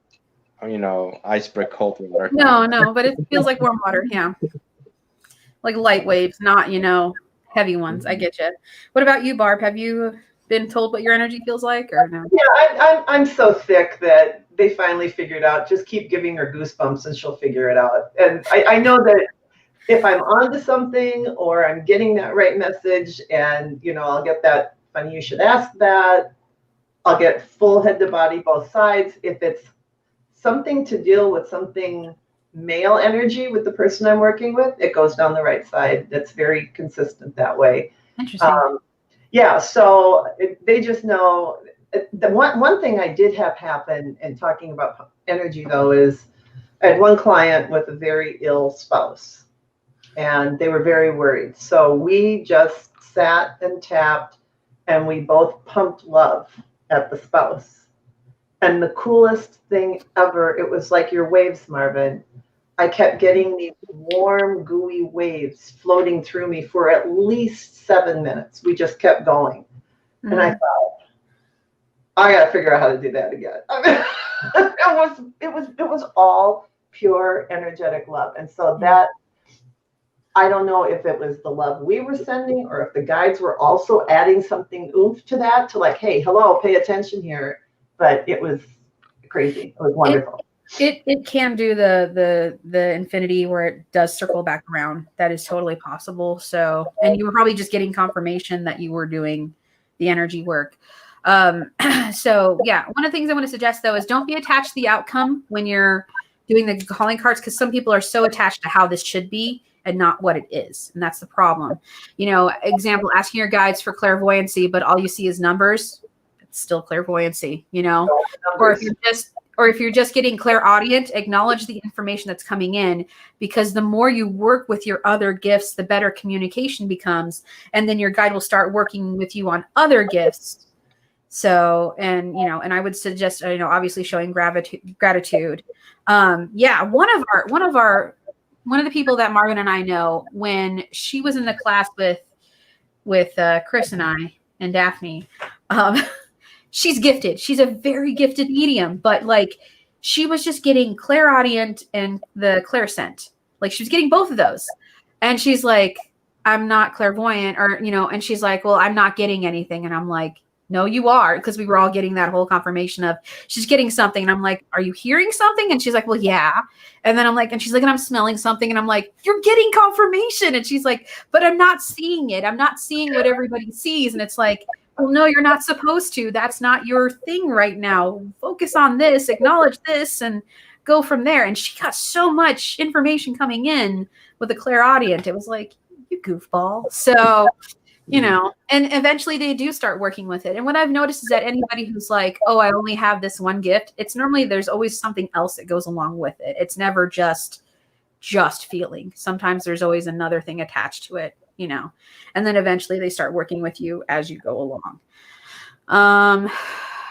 ice brick cold water. No, but it feels like warm water. Yeah. Like light waves, not, heavy ones. I get you. What about you, Barb? Have you been told what your energy feels like, or no? Yeah, I'm so sick that they finally figured out, just keep giving her goosebumps and she'll figure it out. And I know that if I'm onto something or I'm getting that right message, and, I'll get that, funny you should ask that, I'll get full head to body, both sides. If it's something to deal with something male energy with the person I'm working with, it goes down the right side. That's very consistent that way. Interesting. Yeah, so they just know. The one thing I did have happen in talking about energy, though, is I had one client with a very ill spouse, and they were very worried. So we just sat and tapped, and we both pumped love at the spouse. And the coolest thing ever, it was like your waves, Marvin. I kept getting these warm, gooey waves floating through me for at least 7 minutes. We just kept going. Mm-hmm. And I thought, I got to figure out how to do that again. I mean, it was all pure energetic love. And so that, I don't know if it was the love we were sending or if the guides were also adding something oomph to that, to like, hey, hello, pay attention here. But it was crazy. It was wonderful. It can do the infinity where it does circle back around. That is totally possible. So, and you were probably just getting confirmation that you were doing the energy work. So yeah, one of the things I want to suggest though is don't be attached to the outcome when you're doing the calling cards, because some people are so attached to how this should be and not what it is. And that's the problem. Example, asking your guides for clairvoyancy, but all you see is numbers. It's still clairvoyancy, or if you're just getting clairaudient, acknowledge the information that's coming in, because the more you work with your other gifts, the better communication becomes. And then your guide will start working with you on other gifts. So, and I would suggest, obviously showing gratitude. Yeah. One of the people that Marvin and I know, when she was in the class with Chris and I and Daphne, she's gifted. She's a very gifted medium, but like she was just getting clairaudient and the Clairscent. Like she was getting both of those. And she's like, I'm not clairvoyant, or, and she's like, well, I'm not getting anything. And I'm like, no, you are, because we were all getting that whole confirmation of she's getting something. And I'm like, are you hearing something? And she's like, well, yeah. And then I'm like, and she's like, and I'm smelling something. And I'm like, you're getting confirmation. And she's like, but I'm not seeing it. I'm not seeing what everybody sees. And it's like, well, no, you're not supposed to. That's not your thing right now. Focus on this, acknowledge this, and go from there. And she got so much information coming in with the Clairaudient. It was like, you goofball. So, and eventually they do start working with it. And what I've noticed is that anybody who's like, oh, I only have this one gift, it's normally there's always something else that goes along with it. It's never just feeling. Sometimes there's always another thing attached to it. And then eventually they start working with you as you go along.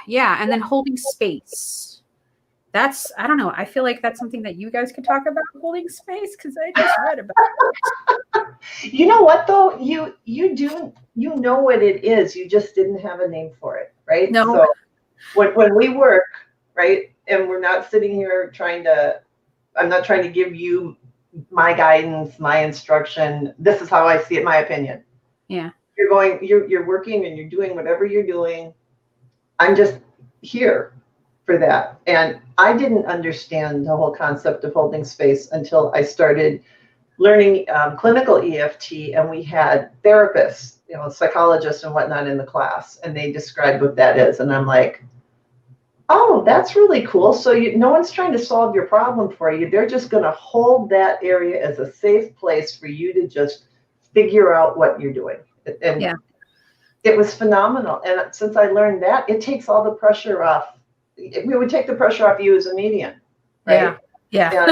Yeah. And then holding space. I don't know. I feel like that's something that you guys could talk about, holding space, because I just read about it. You know what though? You know what it is. You just didn't have a name for it, right? No. So when we work, right, and we're not sitting here I'm not trying to give you my guidance, my instruction. This is how I see it, my opinion. Yeah. You're working and you're doing whatever you're doing. I'm just here for that. And I didn't understand the whole concept of holding space until I started learning clinical EFT, and we had therapists psychologists and whatnot in the class, and they described what that is. And I'm like, oh, that's really cool. So no one's trying to solve your problem for you. They're just going to hold that area as a safe place for you to just figure out what you're doing. And it was phenomenal. And since I learned that, it takes all the pressure off. It would take the pressure off you as a medium, right? Yeah.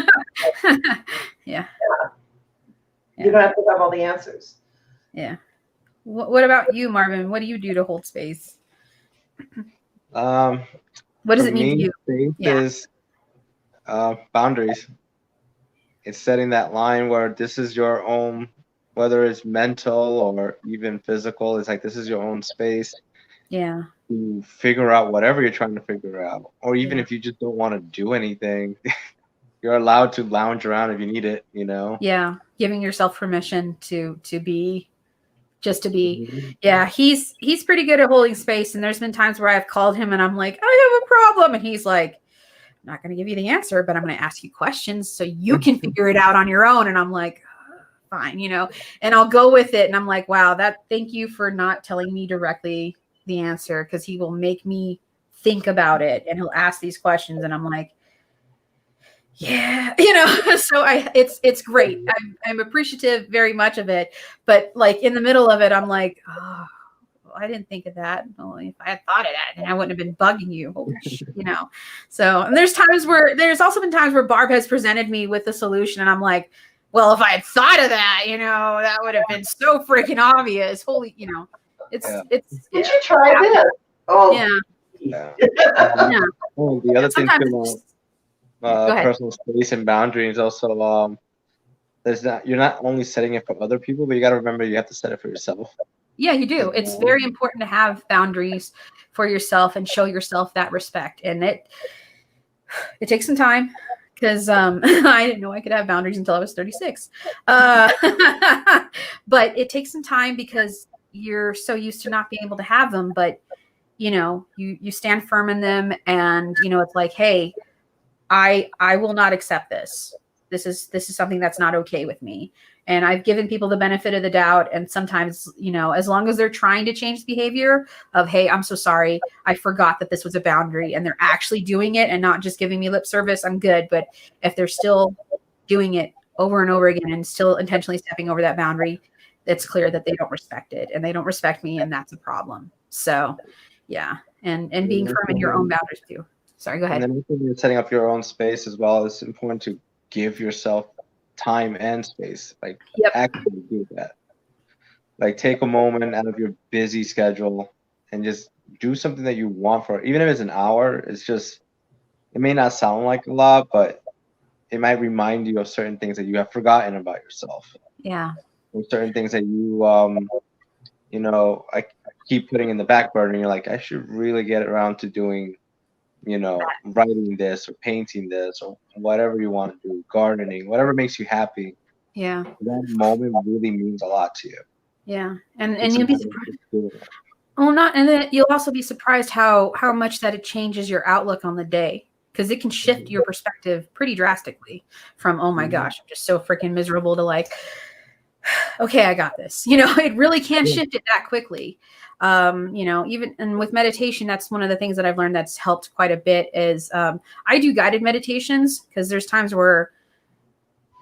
You don't have to have all the answers. Yeah. What about you, Marvin? What do you do to hold space? What does it mean to you? Space is boundaries. It's setting that line where this is your own, whether it's mental or even physical. It's like this is your own space. Yeah. To figure out whatever you're trying to figure out, or even if you just don't want to do anything, you're allowed to lounge around if you need it. Yeah, giving yourself permission to be. Just to be, he's pretty good at holding space. And there's been times where I've called him and I'm like, I have a problem. And he's like, I'm not going to give you the answer, but I'm going to ask you questions so you can figure it out on your own. And I'm like, fine, and I'll go with it. And I'm like, wow, thank you for not telling me directly the answer, because he will make me think about it and he'll ask these questions. And I'm like, yeah, so it's great. I'm appreciative very much of it, but like in the middle of it, I'm like, oh, I didn't think of that. Well, if I had thought of that, then I wouldn't have been bugging you. So, and there's also been times where Barb has presented me with a solution and I'm like, well, if I had thought of that, that would have been so freaking obvious. Holy, it's. Did you try this? Oh, yeah. Well, the other thing too. Personal space and boundaries also you're not only setting it for other people, but you got to remember you have to set it for yourself. Yeah, you do. It's very important to have boundaries for yourself and show yourself that respect. And it takes some time, because I didn't know I could have boundaries until I was 36. But it takes some time because you're so used to not being able to have them. But you stand firm in them, and it's like, hey, I will not accept this. This is something that's not okay with me. And I've given people the benefit of the doubt. And sometimes, as long as they're trying to change behavior of, hey, I'm so sorry, I forgot that this was a boundary, and they're actually doing it and not just giving me lip service, I'm good. But if they're still doing it over and over again and still intentionally stepping over that boundary, it's clear that they don't respect it, and they don't respect me. And that's a problem. So yeah. And being firm in your own boundaries too. Sorry, go ahead. And then when you're setting up your own space as well, it's important to give yourself time and space. Like actually do that. Like take a moment out of your busy schedule and just do something that you want for it. Even if it's an hour, it may not sound like a lot, but it might remind you of certain things that you have forgotten about yourself. Yeah. And certain things that you I keep putting in the back burner, and you're like, I should really get around to doing writing this or painting this or whatever you want to do, gardening, whatever makes you happy. Yeah. That moment really means a lot to you. Yeah. And you'll be surprised. And then you'll also be surprised how much that it changes your outlook on the day, because it can shift your perspective pretty drastically from, oh my gosh, I'm just so freaking miserable, to like, okay, I got this. It really can shift it that quickly. Even and with meditation, that's one of the things that I've learned that's helped quite a bit is I do guided meditations, because there's times where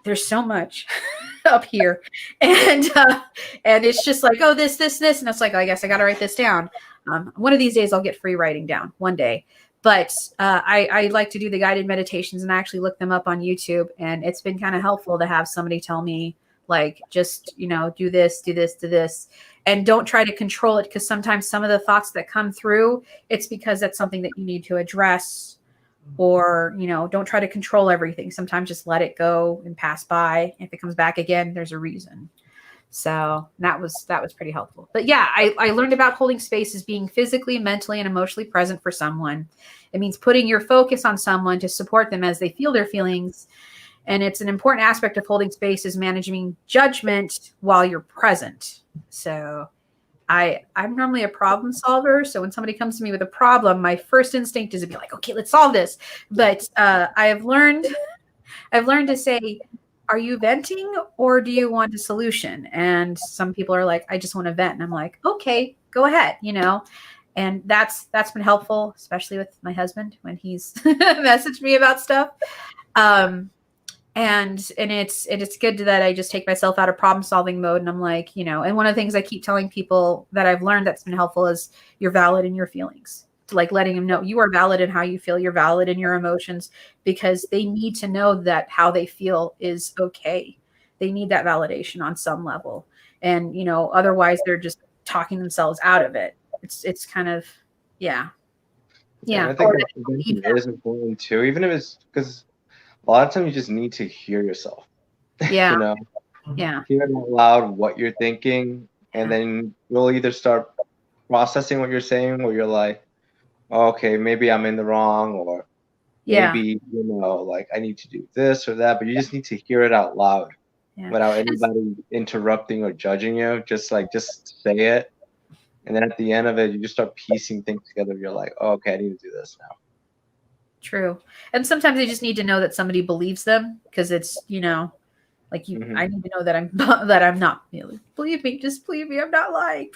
there's so much up here, and it's just like, oh, this, and it's like, oh, I guess I got to write this down. One of these days I'll get free writing down one day. But I like to do the guided meditations, and I actually look them up on YouTube, and it's been kind of helpful to have somebody tell me, like, just, do this, and don't try to control it, because sometimes some of the thoughts that come through, it's because that's something that you need to address, or, don't try to control everything. Sometimes just let it go and pass by. If it comes back again, there's a reason. So that was pretty helpful. But yeah, I learned about holding space as being physically, mentally, and emotionally present for someone. It means putting your focus on someone to support them as they feel their feelings. And it's an important aspect of holding space is managing judgment while you're present. So I'm normally a problem solver. So when somebody comes to me with a problem, my first instinct is to be like, okay, let's solve this. But I've learned to say, are you venting or do you want a solution? And some people are like, I just want to vent. And I'm like, okay, go ahead, and that's been helpful, especially with my husband when he's messaged me about stuff. And it's good that I just take myself out of problem solving mode. And I'm like, and one of the things I keep telling people that I've learned that's been helpful is you're valid in your feelings. To like letting them know you are valid in how you feel, you're valid in your emotions, because they need to know that how they feel is okay. They need that validation on some level. And, otherwise they're just talking themselves out of it. It's kind of, yeah. I think that is important too, even if it's because a lot of times you just need to hear yourself. Yeah. Yeah. Hear out loud what you're thinking, and then you'll either start processing what you're saying, or you're like, oh, okay, maybe I'm in the wrong, or maybe, like I need to do this or that, but you just need to hear it out loud without anybody interrupting or judging you. Just say it. And then at the end of it, you just start piecing things together. You're like, oh, okay, I need to do this now. True. And sometimes they just need to know that somebody believes them, because it's, like I need to know that I'm not, believe me, just believe me, I'm not lying,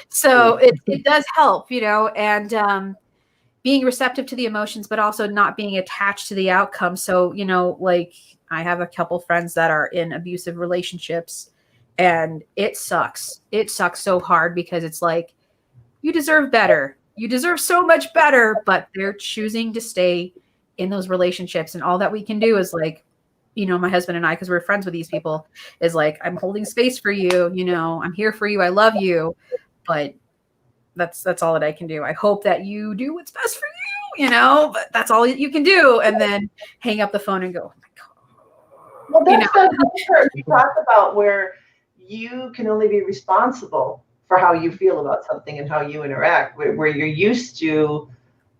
so it does help, and being receptive to the emotions, but also not being attached to the outcome. So, like I have a couple friends that are in abusive relationships, and it sucks. It sucks so hard, because it's like, you deserve better. You deserve so much better, but they're choosing to stay in those relationships. And all that we can do is like, my husband and I, because we're friends with these people, is like, I'm holding space for you. I'm here for you. I love you. But that's all that I can do. I hope that you do what's best for you, but that's all you can do. And then hang up the phone and go, oh my God. Well, that's the part you talked about, where you can only be responsible for how you feel about something and how you interact, where you're used to,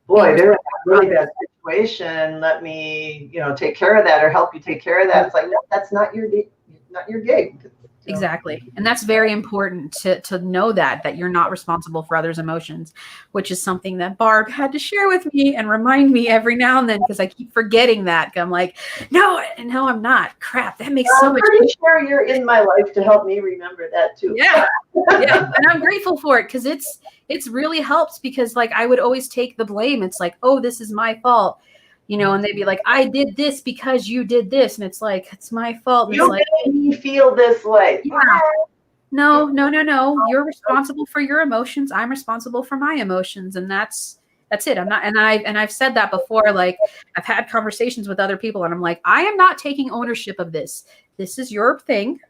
boy, they're in a really bad situation. Let me, take care of that, or help you take care of that. It's like, no, that's not your gig. Exactly. And that's very important to know that you're not responsible for others' emotions, which is something that Barb had to share with me and remind me every now and then, because I keep forgetting that. I'm like, no, I'm not. Crap, that makes so much sense. I'm pretty sure you're in my life to help me remember that too. Yeah. Yeah. And I'm grateful for it, because it's really helped, because like I would always take the blame. It's like, oh, this is my fault. And they'd be like, I did this because you did this. And it's like, it's my fault. And you made me feel this way. Yeah. No. You're responsible for your emotions. I'm responsible for my emotions. And that's it. I'm not, and I've said that before. Like, I've had conversations with other people, and I'm like, I am not taking ownership of this. This is your thing.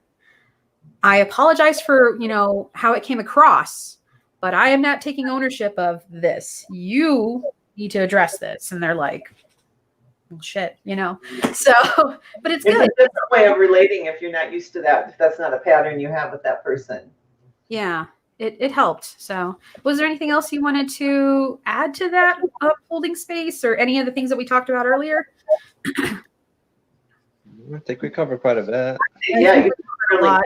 I apologize for, how it came across, but I am not taking ownership of this. You need to address this. And they're like, shit, so, but it's good. It's a different way of relating if you're not used to that, if that's not a pattern you have with that person. Yeah, it helped. So was there anything else you wanted to add to that holding space, or any of the things that we talked about earlier? I think we covered quite a bit. Yeah, you covered a lot.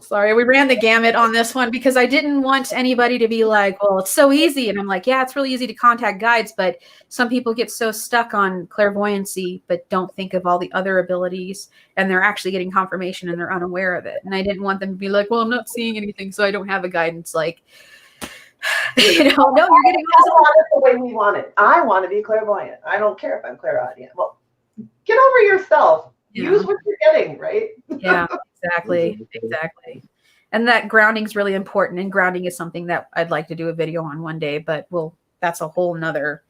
Sorry, we ran the gamut on this one, because I didn't want anybody to be like, well, it's so easy. And I'm like, yeah, it's really easy to contact guides, but some people get so stuck on clairvoyancy, but don't think of all the other abilities, and they're actually getting confirmation and they're unaware of it. And I didn't want them to be like, well, I'm not seeing anything, so I don't have a guidance. Like, no, you're getting the way we want it. I want to be clairvoyant. I don't care if I'm clairaudient. Well, get over yourself. Yeah. Use what you're getting, right? Yeah. Exactly. And that grounding is really important. And grounding is something that I'd like to do a video on one day, but that's a whole nother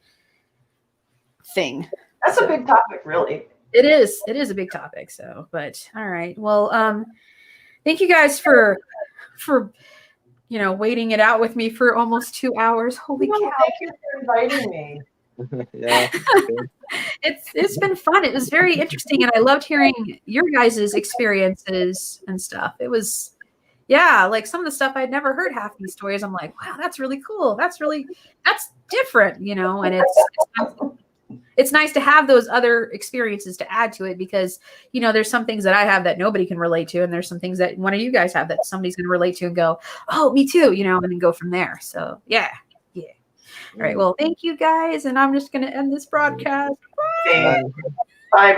thing. That's a big topic, really. It is a big topic. So, but all right. Well, thank you guys for waiting it out with me for almost 2 hours. Holy cow. Thank you for inviting me. Yeah. It's been fun. It was very interesting, and I loved hearing your guys' experiences and stuff. It was, like some of the stuff I'd never heard. Half these stories, I'm like, wow, that's really cool. That's different, and it's nice to have those other experiences to add to it, because there's some things that I have that nobody can relate to, and there's some things that one of you guys have that somebody's going to relate to and go, oh, me too, and then go from there. So yeah. All right. Well, thank you guys. And I'm just going to end this broadcast. Bye. Bye.